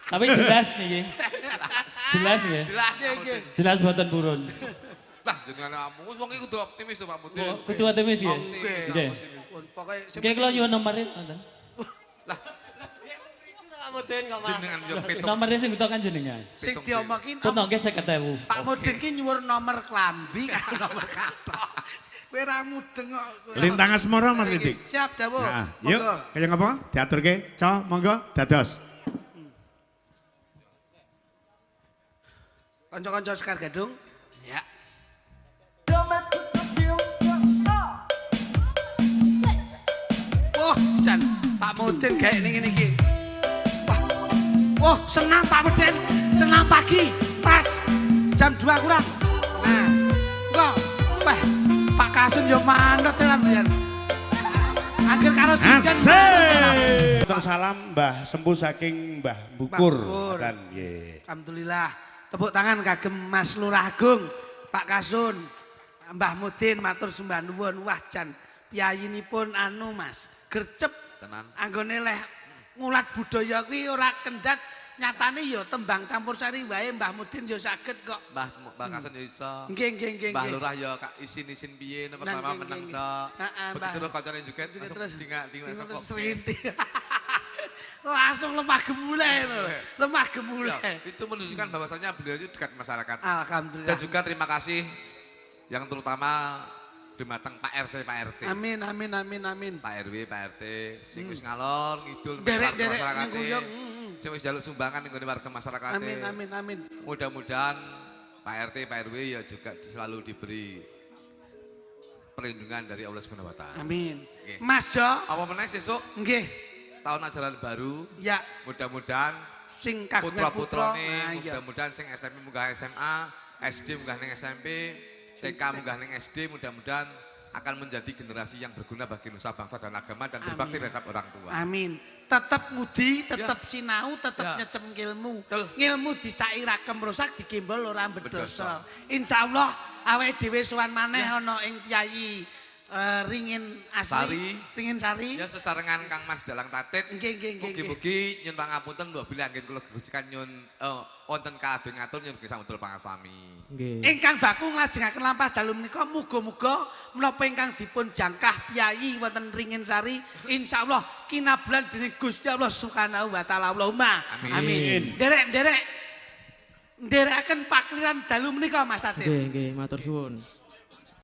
Tapi jelas niki. Jelas nggih. Jelas Pak Mudin. Jelas mboten purun. Lah jenengan amu wong iki kudu optimis to Pak Mudin. Kudu optimis nggih. Nggih. Nggih. Pun pokoke sing Nggih kula nyuwun nomere wonten. Pak Mudin kok malah. Jenengan yo petuk. Nomere sing butuh kan jenengan. sing diomongin Pun nggih 50.000. Pak Mudin ki nyuwun nomor klambi karo nomor katok. Kowe ra mudeng kok. Lintang asmara Mas Dik. Siap dawuh. Nah, yuk, Monggo. kaya ngapa? Diaturke, co, monggo, dados. Kanca-kanca Sekar Gadung. Ya. Wah, Jan, Pak Mudin gawe ning ngene iki. Wah. Wah, senam Pak Mudin. Senam pagi. Pas jam 2 kurang. Nah, kok wah, Pak Kasun yo manut tenan mbiyen. Angger karo sinden. Asik. Salam Mbah Sempu saking Mbah Bukur. Bukur. Kan, nggih. Alhamdulillah. Tepuk tangan kagem Mas Lurah Agung, Pak Kasun, Mbah Mudin matur sembah nuwun. Wah jan piyayinipun anu Mas, gercep Tenan. anggone leh ngulat budaya kuwi ora kendhat, nyatane ya tembang campursari wae Mbah Mudin ya saged kok. Mbah Kasen yo iso. Nggih nggih nggih Mbah nggih. Lurah yo isin-isin piye Nah, pertama nggih, meneng nggih. tok. Heeh, Begitu Mbah. kancane juga Terus langsung dingak terus kok. serintik. Langsung lemah gemulai lho. Lemah gemulai. Ya, itu menunjukkan bahwasanya beliau itu dekat masyarakat. Alhamdulillah. Dan juga terima kasih yang terutama dumateng Pak RT, Pak RT. Amin amin amin amin. Pak RW, Pak RT, sing wis ngalor ngidul Derek-derek masyarakat. nguyung. Sing wis njaluk sumbangan ning warga masyarakat. Amin amin amin. Mudah-mudahan Pak RT, Pak RW ya juga selalu diberi perlindungan dari Allah Subhanahu wa taala. Amin. Nggih. Mas Jo, Apa meneh sesuk nggih. tahun ajaran baru, Ya, mudah-mudahan sing kagungan putra-putrane, Nah, iya. mudah-mudahan sing SMP munggah SMA, SD munggah ning SMP, TK munggah ning SD, mudah-mudahan akan menjadi generasi yang berguna bagi nusa bangsa dan agama dan berbakti Amin. terhadap orang tua. Amin. Tetap ngudi, tetap sinau, tetap Ya. nyecem ngilmu. Betul. Ngilmu disairakem rusak dikimbul ora Berdosa. berdosa. Insyaallah awake dhewe sowan maneh ana ing Piyayi Ringin Asri, Sari. Ringin Sari. Ya sesarengan Kang Mas Dalang Tatit. Nggih nggih nggih. nggih. Mugi-mugi nyun pangapunten mbok bilih anggen kula gerusikan nyun wonten kabeh ngatur nyun mugi samudra pangasami. Ingkang baku nglajengaken lampah dalu menika muga-muga menapa ingkang dipun jangkah Piyayi wonten Ringin Sari insyaallah kinabulan dening Gusti Allah Subhanahu wa taala. Allahumma amin. Nderek-nderek nderekaken pakliran dalu menika Mas Tatin. Nggih, nggih, matur suwun.